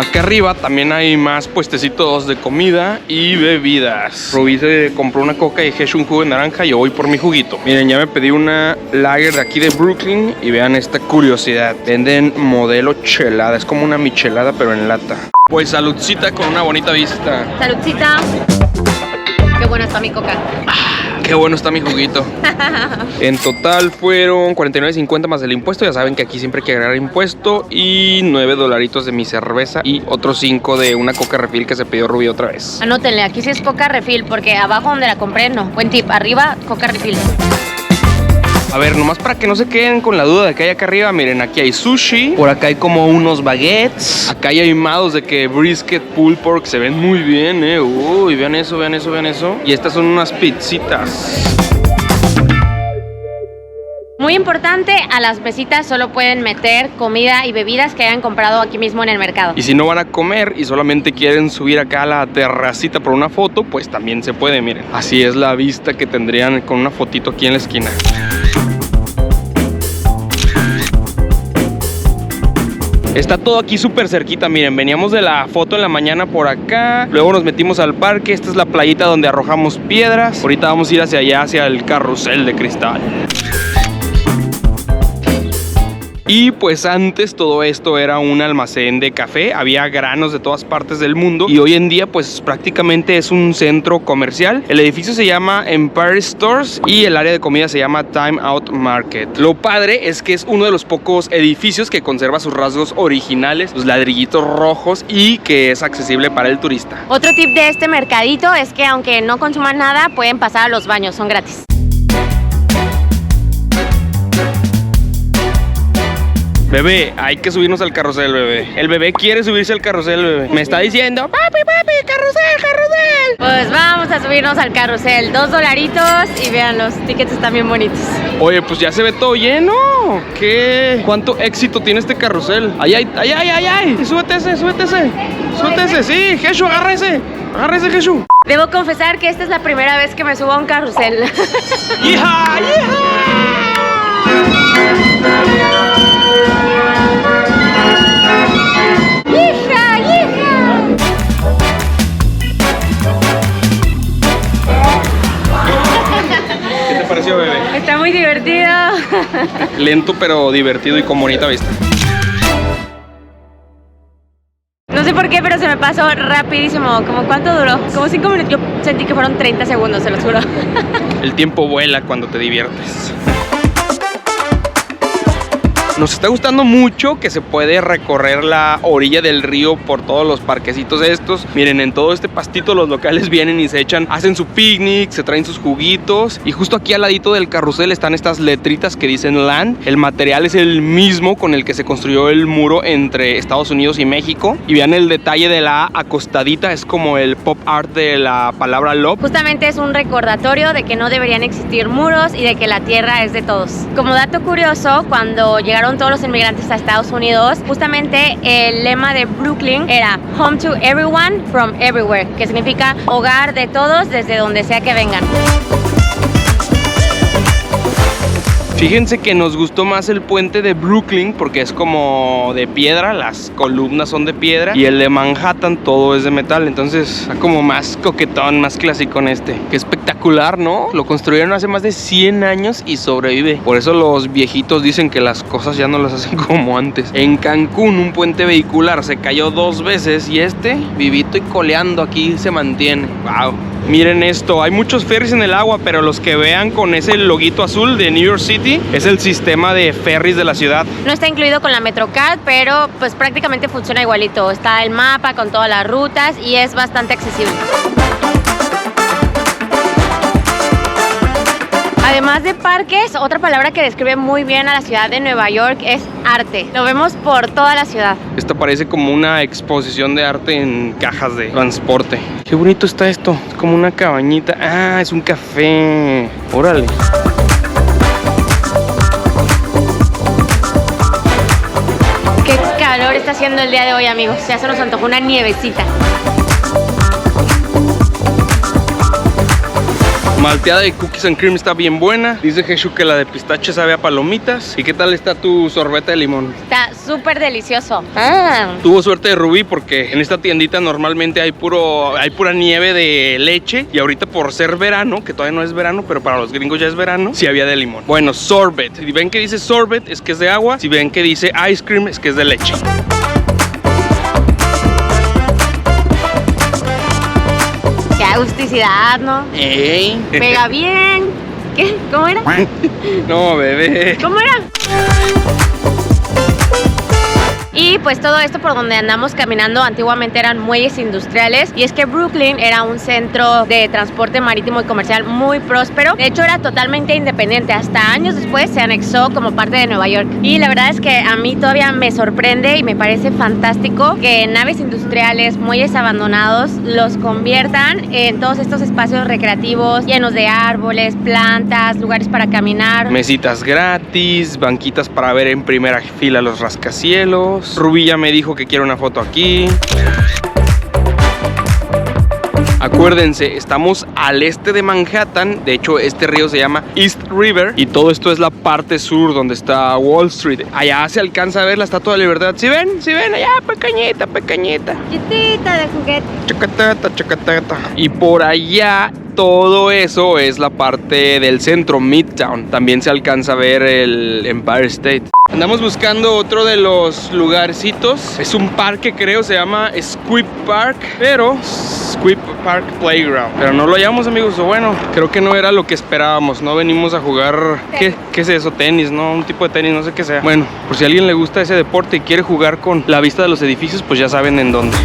[SPEAKER 2] Acá arriba también hay más puestecitos de comida y bebidas. Rubí se compró una coca y Jesús un jugo de naranja y yo voy por mi juguito. Miren, ya me pedí una lager de aquí de Brooklyn y vean esta curiosidad. Venden modelo chelada, es como una michelada pero en lata. Pues saludcita con una bonita vista.
[SPEAKER 1] Saludcita. Qué buena está mi coca.
[SPEAKER 2] Qué bueno está mi juguito. En total fueron $49.50 más el impuesto. Ya saben que aquí siempre hay que agregar impuesto. Y $9 de mi cerveza. Y otros 5 de una coca refill que se pidió Rubí otra vez.
[SPEAKER 1] Anótenle, aquí sí es coca refill, porque abajo donde la compré no. Buen tip, arriba coca refill.
[SPEAKER 2] A ver, nomás para que no se queden con la duda de que hay acá arriba, miren, aquí hay sushi, por acá hay como unos baguettes, acá hay ahimados de que brisket, pulled pork, se ven muy bien, uy, vean eso, vean eso, vean eso. Y estas son unas pizzitas.
[SPEAKER 1] Muy importante, a las mesitas solo pueden meter comida y bebidas que hayan comprado aquí mismo en el mercado.
[SPEAKER 2] Y si no van a comer y solamente quieren subir acá a la terracita por una foto, pues también se puede, miren. Así es la vista que tendrían con una fotito aquí en la esquina. Está todo aquí súper cerquita, miren, veníamos de la foto en la mañana por acá, luego nos metimos al parque, esta es la playita donde arrojamos piedras, ahorita vamos a ir hacia allá, hacia el carrusel de cristal. Y pues antes todo esto era un almacén de café, había granos de todas partes del mundo y hoy en día pues prácticamente es un centro comercial. El edificio se llama Empire Stores y el área de comida se llama Time Out Market. Lo padre es que es uno de los pocos edificios que conserva sus rasgos originales, los ladrillitos rojos y que es accesible para el turista.
[SPEAKER 1] Otro tip de este mercadito es que aunque no consuman nada, pueden pasar a los baños, son gratis.
[SPEAKER 2] Bebé, hay que subirnos al carrusel, bebé. El bebé quiere subirse al carrusel, bebé. Me está diciendo, papi, carrusel, carrusel.
[SPEAKER 1] Pues vamos a subirnos al carrusel, $2 y vean, los tickets están bien bonitos.
[SPEAKER 2] Oye, pues ya se ve todo lleno. ¿Qué? ¿Cuánto éxito tiene este carrusel? ¡Ay, ay, ay, ay, ay, ay! ¡Súbete ese, súbete ese! ¡Súbete ese! ¡Sí, Jesús, agarra ese! ¡Agarra ese, Jesús!
[SPEAKER 1] Debo confesar que esta es la primera vez que me subo a un carrusel.
[SPEAKER 2] ¡Hija! ¿Qué te pareció, bebé?
[SPEAKER 1] Está muy divertido.
[SPEAKER 2] Lento pero divertido y con bonita vista.
[SPEAKER 1] No sé por qué, pero se me pasó rapidísimo. ¿Cómo cuánto duró? Como 5 minutos. Yo sentí que fueron 30 segundos, se los juro.
[SPEAKER 2] El tiempo vuela cuando te diviertes. Nos está gustando mucho que se puede recorrer la orilla del río por todos los parquecitos estos. Miren, en todo este pastito los locales vienen y se echan, hacen su picnic, se traen sus juguitos. Y justo aquí al ladito del carrusel están estas letritas que dicen Land. El material es el mismo con el que se construyó el muro entre Estados Unidos y México. Y vean el detalle de la acostadita, es como el pop art de la palabra love.
[SPEAKER 1] Justamente es un recordatorio de que no deberían existir muros y de que la tierra es de todos. Como dato curioso, cuando llegaron todos los inmigrantes a Estados Unidos, justamente el lema de Brooklyn era Home to everyone from everywhere, que significa hogar de todos desde donde sea que vengan.
[SPEAKER 2] Fíjense que nos gustó más el puente de Brooklyn porque es como de piedra, las columnas son de piedra, y el de Manhattan todo es de metal, entonces está como más coquetón, más clásico en este. Qué espectacular, ¿no? Lo construyeron hace más de 100 años y sobrevive. Por eso los viejitos dicen que las cosas ya no las hacen como antes. En Cancún un puente vehicular se cayó 2 veces y este, vivito y coleando, aquí se mantiene. ¡Wow! Miren esto, hay muchos ferries en el agua, pero los que vean con ese loguito azul de New York City es el sistema de ferries de la ciudad.
[SPEAKER 1] No está incluido con la MetroCard, pero pues prácticamente funciona igualito. Está el mapa con todas las rutas y es bastante accesible. Además de parques, otra palabra que describe muy bien a la ciudad de Nueva York es arte. Lo vemos por toda la ciudad.
[SPEAKER 2] Esta parece como una exposición de arte en cajas de transporte. Qué bonito está esto. Es como una cabañita. Ah, es un café. Órale.
[SPEAKER 1] Qué calor está haciendo el día de hoy, amigos. Ya se nos antojó una nievecita.
[SPEAKER 2] malteada de cookies and cream está bien buena. Dice Jesús que la de pistache sabe a palomitas. ¿Y qué tal está tu sorbete de limón?
[SPEAKER 1] Está súper delicioso.
[SPEAKER 2] Tuvo suerte de Rubí porque en esta tiendita normalmente hay pura nieve de leche. Y ahorita por ser verano, que todavía no es verano, pero para los gringos ya es verano, sí había de limón. Bueno, sorbet. Si ven que dice sorbet es que es de agua. Si ven que dice ice cream es que es de leche.
[SPEAKER 1] Qué agusticidad, ¿no?
[SPEAKER 2] ¡Ey!
[SPEAKER 1] Pega bien. ¿Qué? ¿Cómo era?
[SPEAKER 2] No, bebé.
[SPEAKER 1] ¿Cómo era? Y pues todo esto por donde andamos caminando antiguamente eran muelles industriales, y es que Brooklyn era un centro de transporte marítimo y comercial muy próspero. De hecho era totalmente independiente, hasta años después se anexó como parte de Nueva York. Y la verdad es que a mí todavía me sorprende y me parece fantástico que naves industriales, muelles abandonados, los conviertan en todos estos espacios recreativos llenos de árboles, plantas, lugares para caminar.
[SPEAKER 2] Mesitas gratis, banquitas para ver en primera fila los rascacielos. Rubí ya me dijo que quiere una foto aquí. Acuérdense, estamos al este de Manhattan. De hecho, este río se llama East River. Y todo esto es la parte sur donde está Wall Street. Allá se alcanza a ver la Estatua de la Libertad. ¿Sí ven? ¿Sí ven? Allá, pequeñita, pequeñita.
[SPEAKER 1] Chiquitita de juguete.
[SPEAKER 2] Chacatata, chacatata. Y por allá todo eso es la parte del centro, Midtown. También se alcanza a ver el Empire State. Andamos buscando otro de los lugarcitos. Es un parque, creo, se llama Squib Park. Pero Squib Park Playground. Pero no lo hallamos, amigos. O bueno, creo que no era lo que esperábamos. No venimos a jugar. ¿Qué es eso? Tenis, ¿no? Un tipo de tenis, no sé qué sea. Bueno, por si a alguien le gusta ese deporte y quiere jugar con la vista de los edificios, pues ya saben en dónde.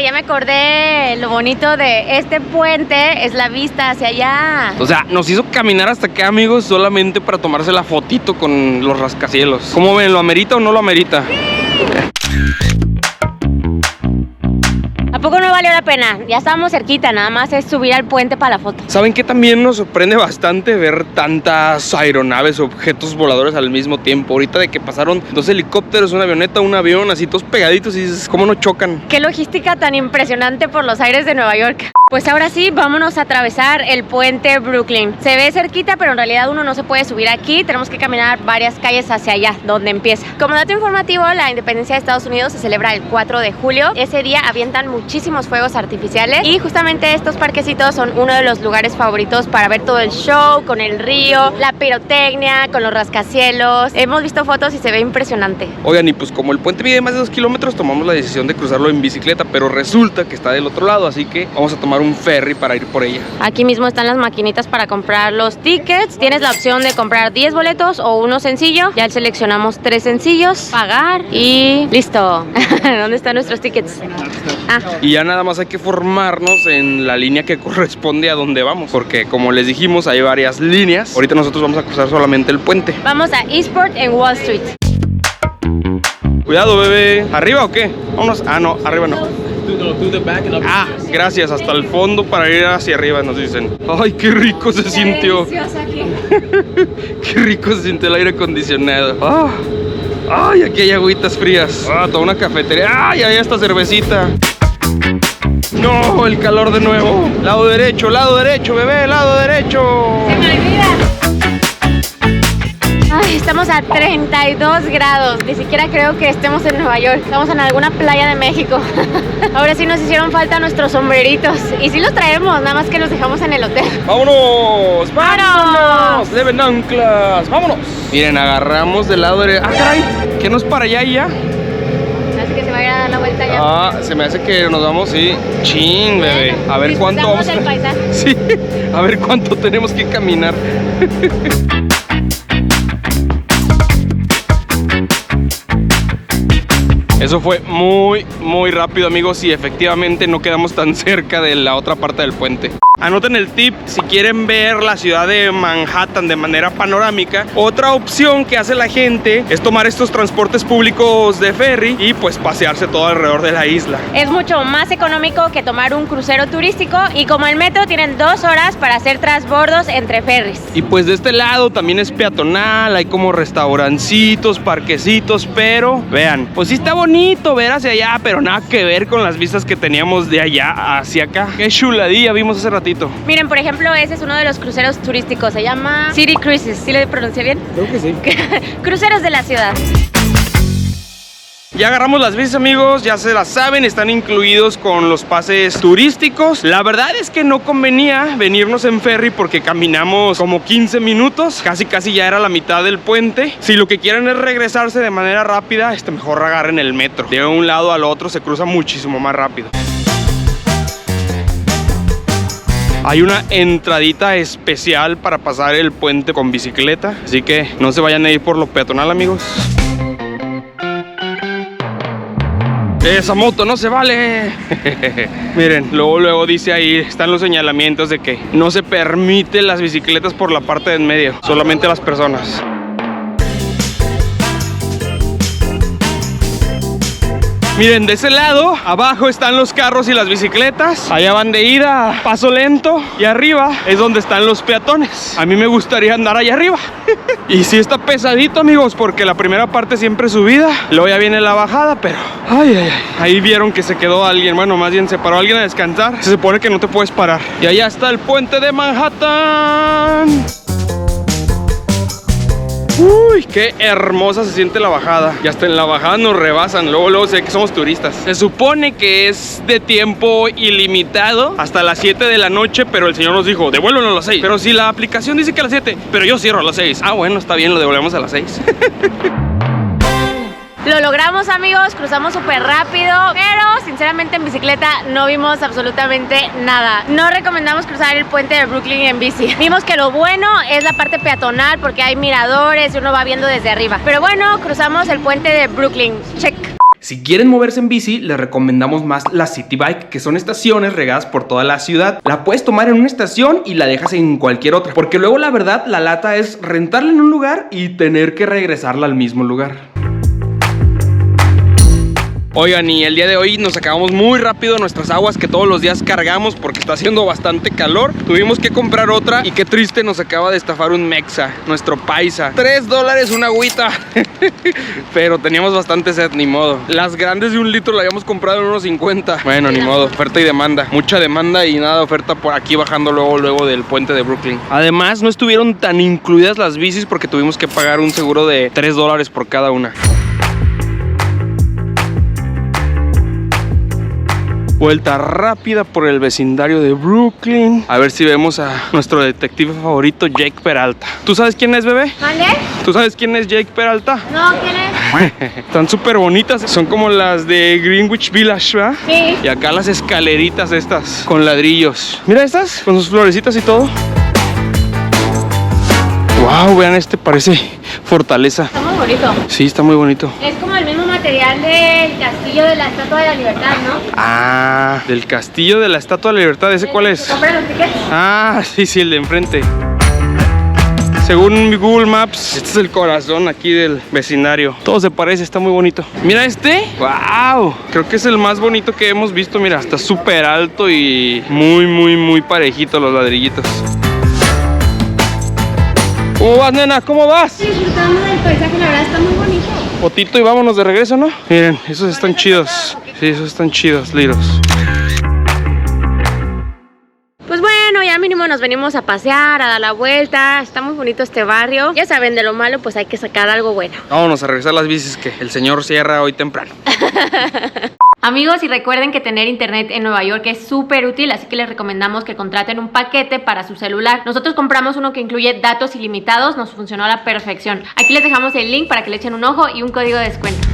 [SPEAKER 1] Ya me acordé, lo bonito de este puente es la vista hacia allá.
[SPEAKER 2] O sea, nos hizo caminar hasta acá, amigos, solamente para tomarse la fotito con los rascacielos. ¿Cómo ven? ¿Lo amerita o no lo amerita?
[SPEAKER 1] ¿A poco no valió la pena? Ya estábamos cerquita, nada más es subir al puente para la foto.
[SPEAKER 2] ¿Saben qué? También nos sorprende bastante ver tantas aeronaves, objetos voladores al mismo tiempo. Ahorita de que pasaron 2 helicópteros, una avioneta, un avión, así todos pegaditos, y dices, ¿cómo no chocan?
[SPEAKER 1] Qué logística tan impresionante por los aires de Nueva York. Pues ahora sí, vámonos a atravesar el puente Brooklyn. Se ve cerquita, pero en realidad uno no se puede subir aquí. Tenemos que caminar varias calles hacia allá, donde empieza. Como dato informativo, la independencia de Estados Unidos se celebra el 4 de julio. Ese día avientan muchísimos fuegos artificiales y justamente estos parquecitos son uno de los lugares favoritos para ver todo el show, con el río, la pirotecnia, con los rascacielos. Hemos visto fotos y se ve impresionante.
[SPEAKER 2] Oigan, y pues como el puente mide más de 2 kilómetros, tomamos la decisión de cruzarlo en bicicleta, pero resulta que está del otro lado, así que vamos a tomar un ferry para ir por ella.
[SPEAKER 1] Aquí mismo están las maquinitas para comprar los tickets. Tienes la opción de comprar 10 boletos o uno sencillo. Ya seleccionamos 3 sencillos, pagar y listo. ¿Dónde están nuestros tickets?
[SPEAKER 2] Y ya nada más hay que formarnos en la línea que corresponde a donde vamos, porque como les dijimos hay varias líneas. Ahorita nosotros vamos a cruzar solamente el puente.
[SPEAKER 1] Vamos a Eastport en Wall Street.
[SPEAKER 2] Cuidado, bebé. ¿Arriba o qué? Vámonos. Ah, no, arriba no. Ah, gracias, hasta el fondo para ir hacia arriba, nos dicen. Ay, qué rico se sintió. Qué rico se sintió el aire acondicionado. Ay, aquí hay agüitas frías. Toda una cafetería. Ay, ahí está cervecita. No, el calor de nuevo. Lado derecho, bebé, lado derecho.
[SPEAKER 1] Se me olvida. Ay, estamos a 32 grados. Ni siquiera creo que estemos en Nueva York. Estamos en alguna playa de México. Ahora sí nos hicieron falta nuestros sombreritos. Y sí los traemos, nada más que los dejamos en el hotel.
[SPEAKER 2] ¡Vámonos! ¡Vámonos! ¡Leven anclas! ¡Vámonos! Miren, agarramos del lado derecho. ¡Ah, caray! ¿Qué no es para allá y ya?
[SPEAKER 1] Así que se va a ir a dar la vuelta ya.
[SPEAKER 2] Se me hace que nos vamos, sí. Chin, bebé. A ver cuánto vamos a...
[SPEAKER 1] del paisaje.
[SPEAKER 2] Sí, a ver cuánto tenemos que caminar. Eso fue muy rápido, amigos, y efectivamente no quedamos tan cerca de la otra parte del puente. Anoten el tip si quieren ver la ciudad de Manhattan de manera panorámica. Otra opción que hace la gente es tomar estos transportes públicos de ferry y pues pasearse todo alrededor de la isla.
[SPEAKER 1] Es mucho más económico que tomar un crucero turístico y como el metro tienen 2 horas para hacer transbordos entre ferries.
[SPEAKER 2] Y pues de este lado también es peatonal, hay como restaurancitos, parquecitos, pero vean, pues sí está bonito ver hacia allá, pero nada que ver con las vistas que teníamos de allá hacia acá. Qué chuladilla vimos hace ratito.
[SPEAKER 1] Miren, por ejemplo, ese es uno de los cruceros turísticos, se llama City Cruises, ¿sí lo pronuncié bien?
[SPEAKER 2] Creo que sí.
[SPEAKER 1] Cruceros de la ciudad.
[SPEAKER 2] Ya agarramos las bicis, amigos, ya se las saben, están incluidos con los pases turísticos. La verdad es que no convenía venirnos en ferry porque caminamos como 15 minutos, casi ya era la mitad del puente. Si lo que quieren es regresarse de manera rápida, mejor agarren el metro. De un lado al otro se cruza muchísimo más rápido. Hay una entradita especial para pasar el puente con bicicleta, así que no se vayan a ir por lo peatonal, amigos. Esa moto no se vale. Miren, luego dice ahí, están los señalamientos de que no se permite las bicicletas por la parte de en medio, solamente las personas. Miren, de ese lado, abajo están los carros y las bicicletas. Allá van de ida a paso lento. Y arriba es donde están los peatones. A mí me gustaría andar allá arriba. Y sí está pesadito, amigos, porque la primera parte siempre es subida. Luego ya viene la bajada, pero... Ay. Ahí vieron que se quedó alguien. Bueno, más bien se paró alguien a descansar. Se supone que no te puedes parar. Y allá está el puente de Manhattan. Uy, qué hermosa se siente la bajada. Y hasta en la bajada nos rebasan. Luego sé que somos turistas. Se supone que es de tiempo ilimitado hasta las 7 de la noche, pero el señor nos dijo, devuélvanlo a las 6. Pero si la aplicación dice que a las 7, pero yo cierro a las 6. Ah, bueno, está bien, lo devolvemos a las 6.
[SPEAKER 1] Lo logramos, amigos, cruzamos súper rápido, pero sinceramente en bicicleta no vimos absolutamente nada. No recomendamos cruzar el puente de Brooklyn en bici. Vimos que lo bueno es la parte peatonal porque hay miradores y uno va viendo desde arriba. Pero bueno, cruzamos el puente de Brooklyn. Check.
[SPEAKER 2] Si quieren moverse en bici, les recomendamos más la City Bike, que son estaciones regadas por toda la ciudad. La puedes tomar en una estación y la dejas en cualquier otra, porque luego la verdad la lata es rentarla en un lugar y tener que regresarla al mismo lugar. Oigan, y el día de hoy nos acabamos muy rápido nuestras aguas que todos los días cargamos porque está haciendo bastante calor. Tuvimos que comprar otra y qué triste, nos acaba de estafar un Mexa, nuestro paisa. $3 una agüita. Pero teníamos bastante sed, ni modo. Las grandes de 1 litro la habíamos comprado en unos 50. Bueno, ni modo, oferta y demanda. Mucha demanda y nada de oferta por aquí bajando luego del puente de Brooklyn. Además, no estuvieron tan incluidas las bicis porque tuvimos que pagar un seguro de $3 por cada una. Vuelta rápida por el vecindario de Brooklyn. A ver si vemos a nuestro detective favorito, Jake Peralta. ¿Tú sabes quién es, bebé?
[SPEAKER 1] ¿Vale?
[SPEAKER 2] ¿Tú sabes quién es Jake Peralta?
[SPEAKER 1] No, ¿quién es?
[SPEAKER 2] Están súper bonitas. Son como las de Greenwich Village, ¿verdad?
[SPEAKER 1] Sí.
[SPEAKER 2] Y acá las escaleritas estas con ladrillos. Mira estas, con sus florecitas y todo. Wow, vean, parece fortaleza.
[SPEAKER 1] Está muy bonito.
[SPEAKER 2] Sí, está muy bonito.
[SPEAKER 1] Es como el mismo material del castillo de la Estatua de la Libertad, ¿no?
[SPEAKER 2] Ah, del castillo de la Estatua de la Libertad. ¿Ese cuál es?
[SPEAKER 1] ¿Compras los tickets?
[SPEAKER 2] Ah, sí, el de enfrente. Según mi Google Maps, este es el corazón aquí del vecindario. Todo se parece, está muy bonito. Mira este. ¡Wow! Creo que es el más bonito que hemos visto. Mira, está súper alto y muy parejito los ladrillitos. ¿Cómo vas, nena? ¿Cómo vas?
[SPEAKER 1] Sí, disfrutando del paisaje, la verdad está muy bonito.
[SPEAKER 2] Fotito y vámonos de regreso, ¿no? Miren, esos están chidos. Sí, esos están chidos, liros.
[SPEAKER 1] Pues bueno, ya mínimo nos venimos a pasear, a dar la vuelta. Está muy bonito este barrio. Ya saben, de lo malo pues hay que sacar algo bueno.
[SPEAKER 2] Vámonos a regresar las bicis que el señor cierra hoy temprano.
[SPEAKER 1] Amigos, y recuerden que tener internet en Nueva York es súper útil, así que les recomendamos que contraten un paquete para su celular. Nosotros compramos uno que incluye datos ilimitados, nos funcionó a la perfección. Aquí les dejamos el link para que le echen un ojo y un código de descuento.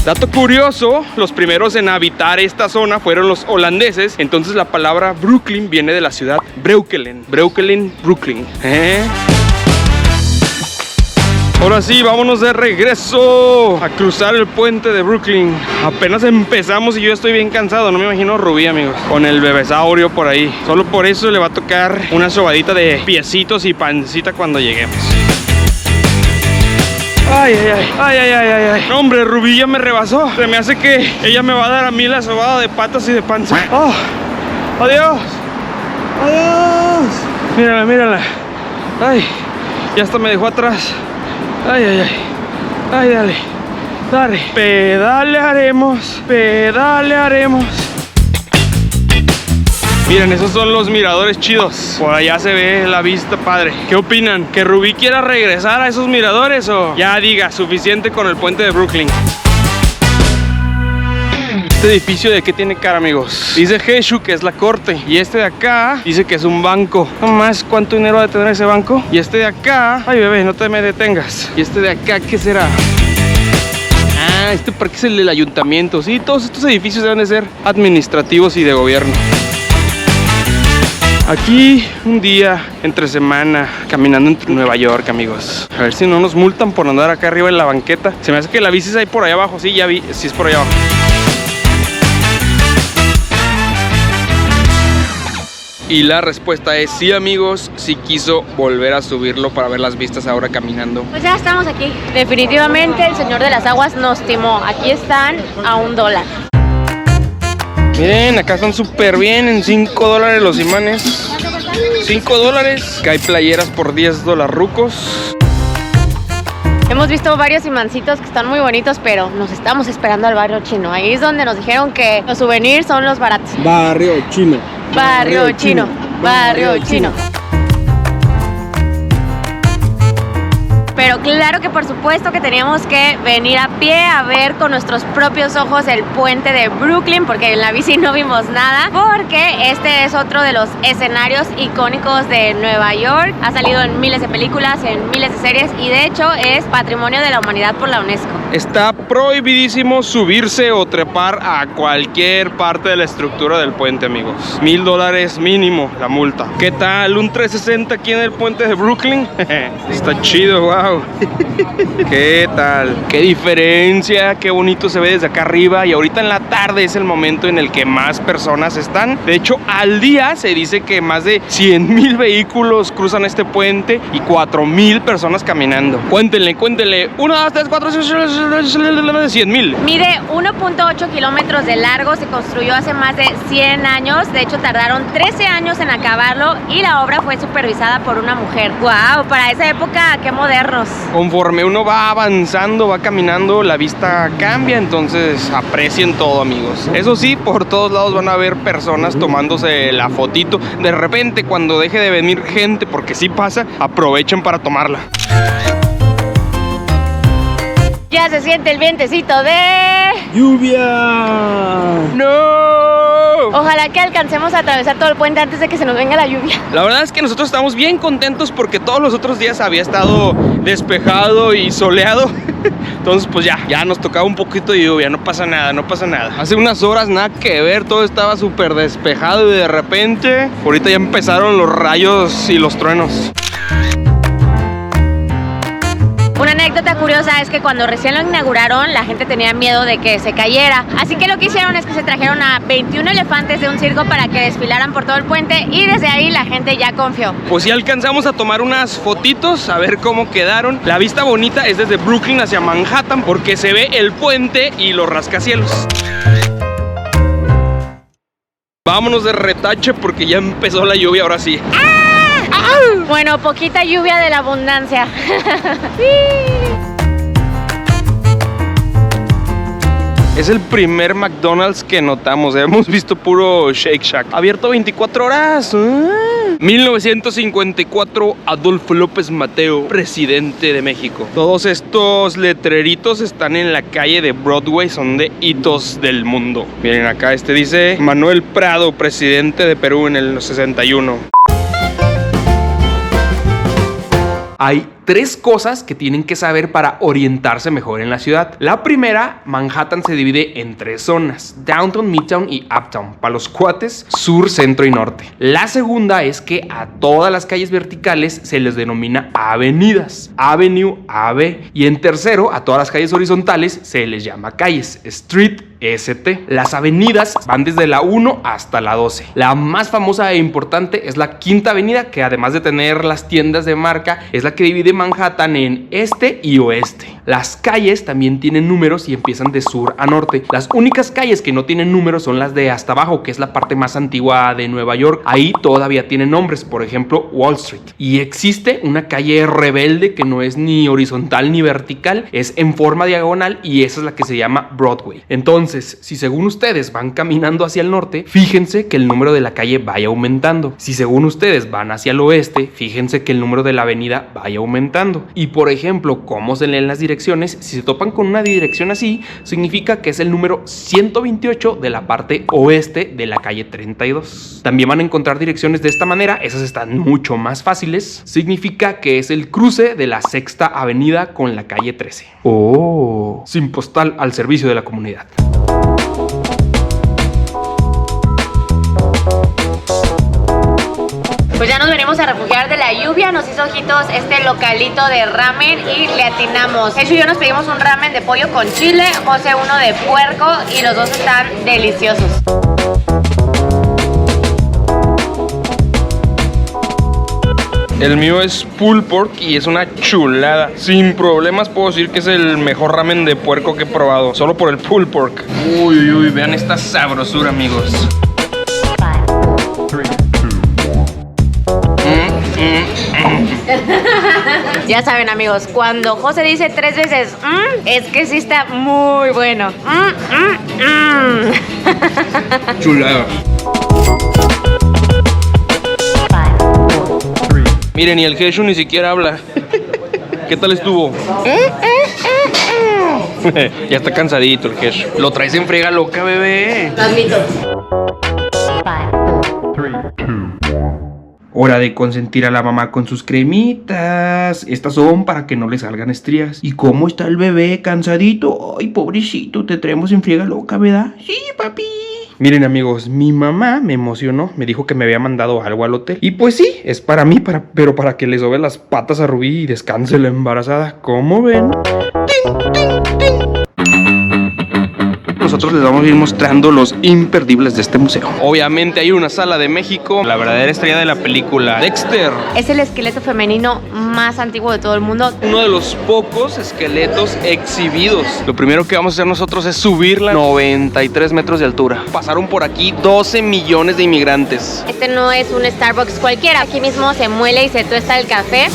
[SPEAKER 2] Dato curioso, los primeros en habitar esta zona fueron los holandeses, entonces la palabra Brooklyn viene de la ciudad Breukelen. Brooklyn. Ahora sí, vámonos de regreso a cruzar el puente de Brooklyn. Apenas empezamos y yo estoy bien cansado. No me imagino Rubí, amigos, con el bebesaurio por ahí. Solo por eso le va a tocar una sobadita de piecitos y pancita cuando lleguemos. Ay, ay, ay, ay, ay, ay, ay. No, hombre, Rubí ya me rebasó. Se me hace que ella me va a dar a mí la sobada de patas y de panza. Oh, adiós. Adiós. Mírala, mírala. Ay, ya hasta me dejó atrás. Ay, ay, ay. Ay, dale. Dale. Pedalearemos. Pedalearemos. Miren, esos son los miradores chidos. Por allá se ve la vista padre. ¿Qué opinan? ¿Que Rubí quiera regresar a esos miradores o ya diga suficiente con el puente de Brooklyn? Este edificio de qué tiene cara, amigos. Dice Jeshu que es la corte. Y este de acá dice que es un banco. No más, ¿cuánto dinero ha de tener ese banco? Y este de acá... Ay, bebé, no te me detengas. Y este de acá, ¿qué será? Ah, este parque es el del ayuntamiento. Sí, todos estos edificios deben de ser administrativos y de gobierno. Aquí un día entre semana caminando entre Nueva York, amigos. A ver si no nos multan por andar acá arriba en la banqueta. Se me hace que la bici es ahí por allá abajo. Sí, ya vi, sí es por allá abajo. Y la respuesta es sí, amigos. Sí quiso volver a subirlo para ver las vistas ahora caminando.
[SPEAKER 1] Pues ya estamos aquí. Definitivamente el señor de las aguas nos timó. Aquí están a $1.
[SPEAKER 2] Miren, acá están súper bien, en $5 los imanes. $5. Que hay playeras por $10 rucos.
[SPEAKER 1] Hemos visto varios imancitos que están muy bonitos, pero nos estamos esperando al barrio chino. Ahí es donde nos dijeron que los souvenirs son los baratos.
[SPEAKER 3] Barrio chino.
[SPEAKER 1] Barrio chino. Barrio chino. Pero claro que por supuesto que teníamos que venir a pie a ver con nuestros propios ojos el puente de Brooklyn, porque en la bici no vimos nada, porque este es otro de los escenarios icónicos de Nueva York. Ha salido en miles de películas, en miles de series y de hecho es Patrimonio de la Humanidad por la UNESCO.
[SPEAKER 2] Está prohibidísimo subirse o trepar a cualquier parte de la estructura del puente, amigos. $1000 mínimo la multa. ¿Qué tal? ¿Un 360 aquí en el puente de Brooklyn? Está chido, wow. ¿Qué tal? ¿Qué diferencia? Qué bonito se ve desde acá arriba. Y ahorita en la tarde es el momento en el que más personas están. De hecho, al día se dice que más de 100,000 vehículos cruzan este puente y 4,000 personas caminando. Cuéntenle, cuéntenle. 1, 2, 3, 4, 100,000.
[SPEAKER 1] Mide 1.8 kilómetros de largo. Se construyó hace más de 100 años. De hecho, tardaron 13 años en acabarlo y la obra fue supervisada por una mujer. ¡Wow! Para esa época, qué modernos.
[SPEAKER 2] Conforme uno va avanzando, va caminando, la vista cambia, entonces aprecien todo, amigos. Eso sí, por todos lados van a haber personas tomándose la fotito. De repente, cuando deje de venir gente, porque sí pasa, aprovechen para tomarla.
[SPEAKER 1] Ya se siente el vientecito de...
[SPEAKER 3] ¡Lluvia!
[SPEAKER 2] ¡No!
[SPEAKER 1] Ojalá que alcancemos a atravesar todo el puente antes de que se nos venga la lluvia.
[SPEAKER 2] La verdad es que nosotros estamos bien contentos porque todos los otros días había estado despejado y soleado. Entonces pues ya nos tocaba un poquito de lluvia, no pasa nada, no pasa nada. Hace unas horas nada que ver, todo estaba súper despejado y de repente ahorita ya empezaron los rayos y los truenos.
[SPEAKER 1] Una anécdota curiosa es que cuando recién lo inauguraron, la gente tenía miedo de que se cayera. Así que lo que hicieron es que se trajeron a 21 elefantes de un circo para que desfilaran por todo el puente y desde ahí la gente ya confió.
[SPEAKER 2] Pues sí alcanzamos a tomar unas fotitos, a ver cómo quedaron. La vista bonita es desde Brooklyn hacia Manhattan porque se ve el puente y los rascacielos. Vámonos de retache porque ya empezó la lluvia ahora sí.
[SPEAKER 1] Bueno, poquita lluvia de la abundancia.
[SPEAKER 2] Es el primer McDonald's que notamos. Hemos visto puro Shake Shack. Abierto 24 horas. 1954, Adolfo López Mateo, presidente de México. Todos estos letreritos están en la calle de Broadway. Son de hitos del mundo. Miren acá, este dice Manuel Prado, presidente de Perú en el 61. Hay 3 cosas que tienen que saber para orientarse mejor en la ciudad. La primera, Manhattan se divide en 3 zonas: Downtown, Midtown y Uptown. Para los cuates, sur, centro y norte. La segunda es que a todas las calles verticales se les denomina avenidas: Avenue, Ave. Y en tercero, a todas las calles horizontales se les llama calles: Street, ST. Las avenidas van desde la 1 hasta la 12. La más famosa e importante es la Quinta Avenida, que además de tener las tiendas de marca, es la que divide Manhattan en este y oeste. Las calles también tienen números y empiezan de sur a norte. Las únicas calles que no tienen números son las de hasta abajo, que es la parte más antigua de Nueva York. Ahí todavía tienen nombres, por ejemplo, Wall Street. Y existe una calle rebelde que no es ni horizontal ni vertical, es en forma diagonal, y esa es la que se llama Broadway. Entonces, si según ustedes van caminando hacia el norte, fíjense que el número de la calle vaya aumentando. Si según ustedes van hacia el oeste, fíjense que el número de la avenida vaya aumentando. Y por ejemplo, ¿cómo se leen las direcciones? Si se topan con una dirección así, significa que es el número 128 de la parte oeste de la calle 32. También van a encontrar direcciones de esta manera, esas están mucho más fáciles. Significa que es el cruce de la Sexta Avenida con la calle 13. Oh, sin postal al servicio de la comunidad.
[SPEAKER 1] Pues ya nos venimos a refugiar de la lluvia. Nos hizo ojitos este localito de ramen y le atinamos. Hecho y yo nos pedimos un ramen de pollo con chile, José uno de puerco, y los dos están deliciosos.
[SPEAKER 2] El mío es pulled pork y es una chulada. Sin problemas puedo decir que es el mejor ramen de puerco que he probado, solo por el pulled pork. Uy, uy, uy, vean esta sabrosura, amigos.
[SPEAKER 1] Ya saben, amigos, cuando José dice 3 veces es que sí está muy bueno.
[SPEAKER 2] Chulada. Miren, y el Jeshu ni siquiera habla. ¿Qué tal estuvo? Ya está cansadito el Jeshu. Lo traes en friega loca, bebé.
[SPEAKER 1] Lo admito.
[SPEAKER 2] Hora de consentir a la mamá con sus cremitas. Estas son para que no le salgan estrías. ¿Y cómo está el bebé? ¿Cansadito? Ay, pobrecito, te traemos en friega loca, ¿verdad? Sí, papi. Miren, amigos, mi mamá me emocionó. Me dijo que me había mandado algo al hotel. Y pues sí, es para mí, pero para que le sobe las patas a Rubí y descanse la embarazada. ¿Cómo ven? ¡Tin, tin, tin! Nosotros les vamos a ir mostrando los imperdibles de este museo. Obviamente hay una sala de México, la verdadera estrella de la película, Dexter.
[SPEAKER 1] Es el esqueleto femenino más antiguo de todo el mundo.
[SPEAKER 2] Uno de los pocos esqueletos exhibidos. Lo primero que vamos a hacer nosotros es subirla a 93 metros de altura. Pasaron por aquí 12 millones de inmigrantes.
[SPEAKER 1] Este no es un Starbucks cualquiera. Aquí mismo se muele y se tuesta el café.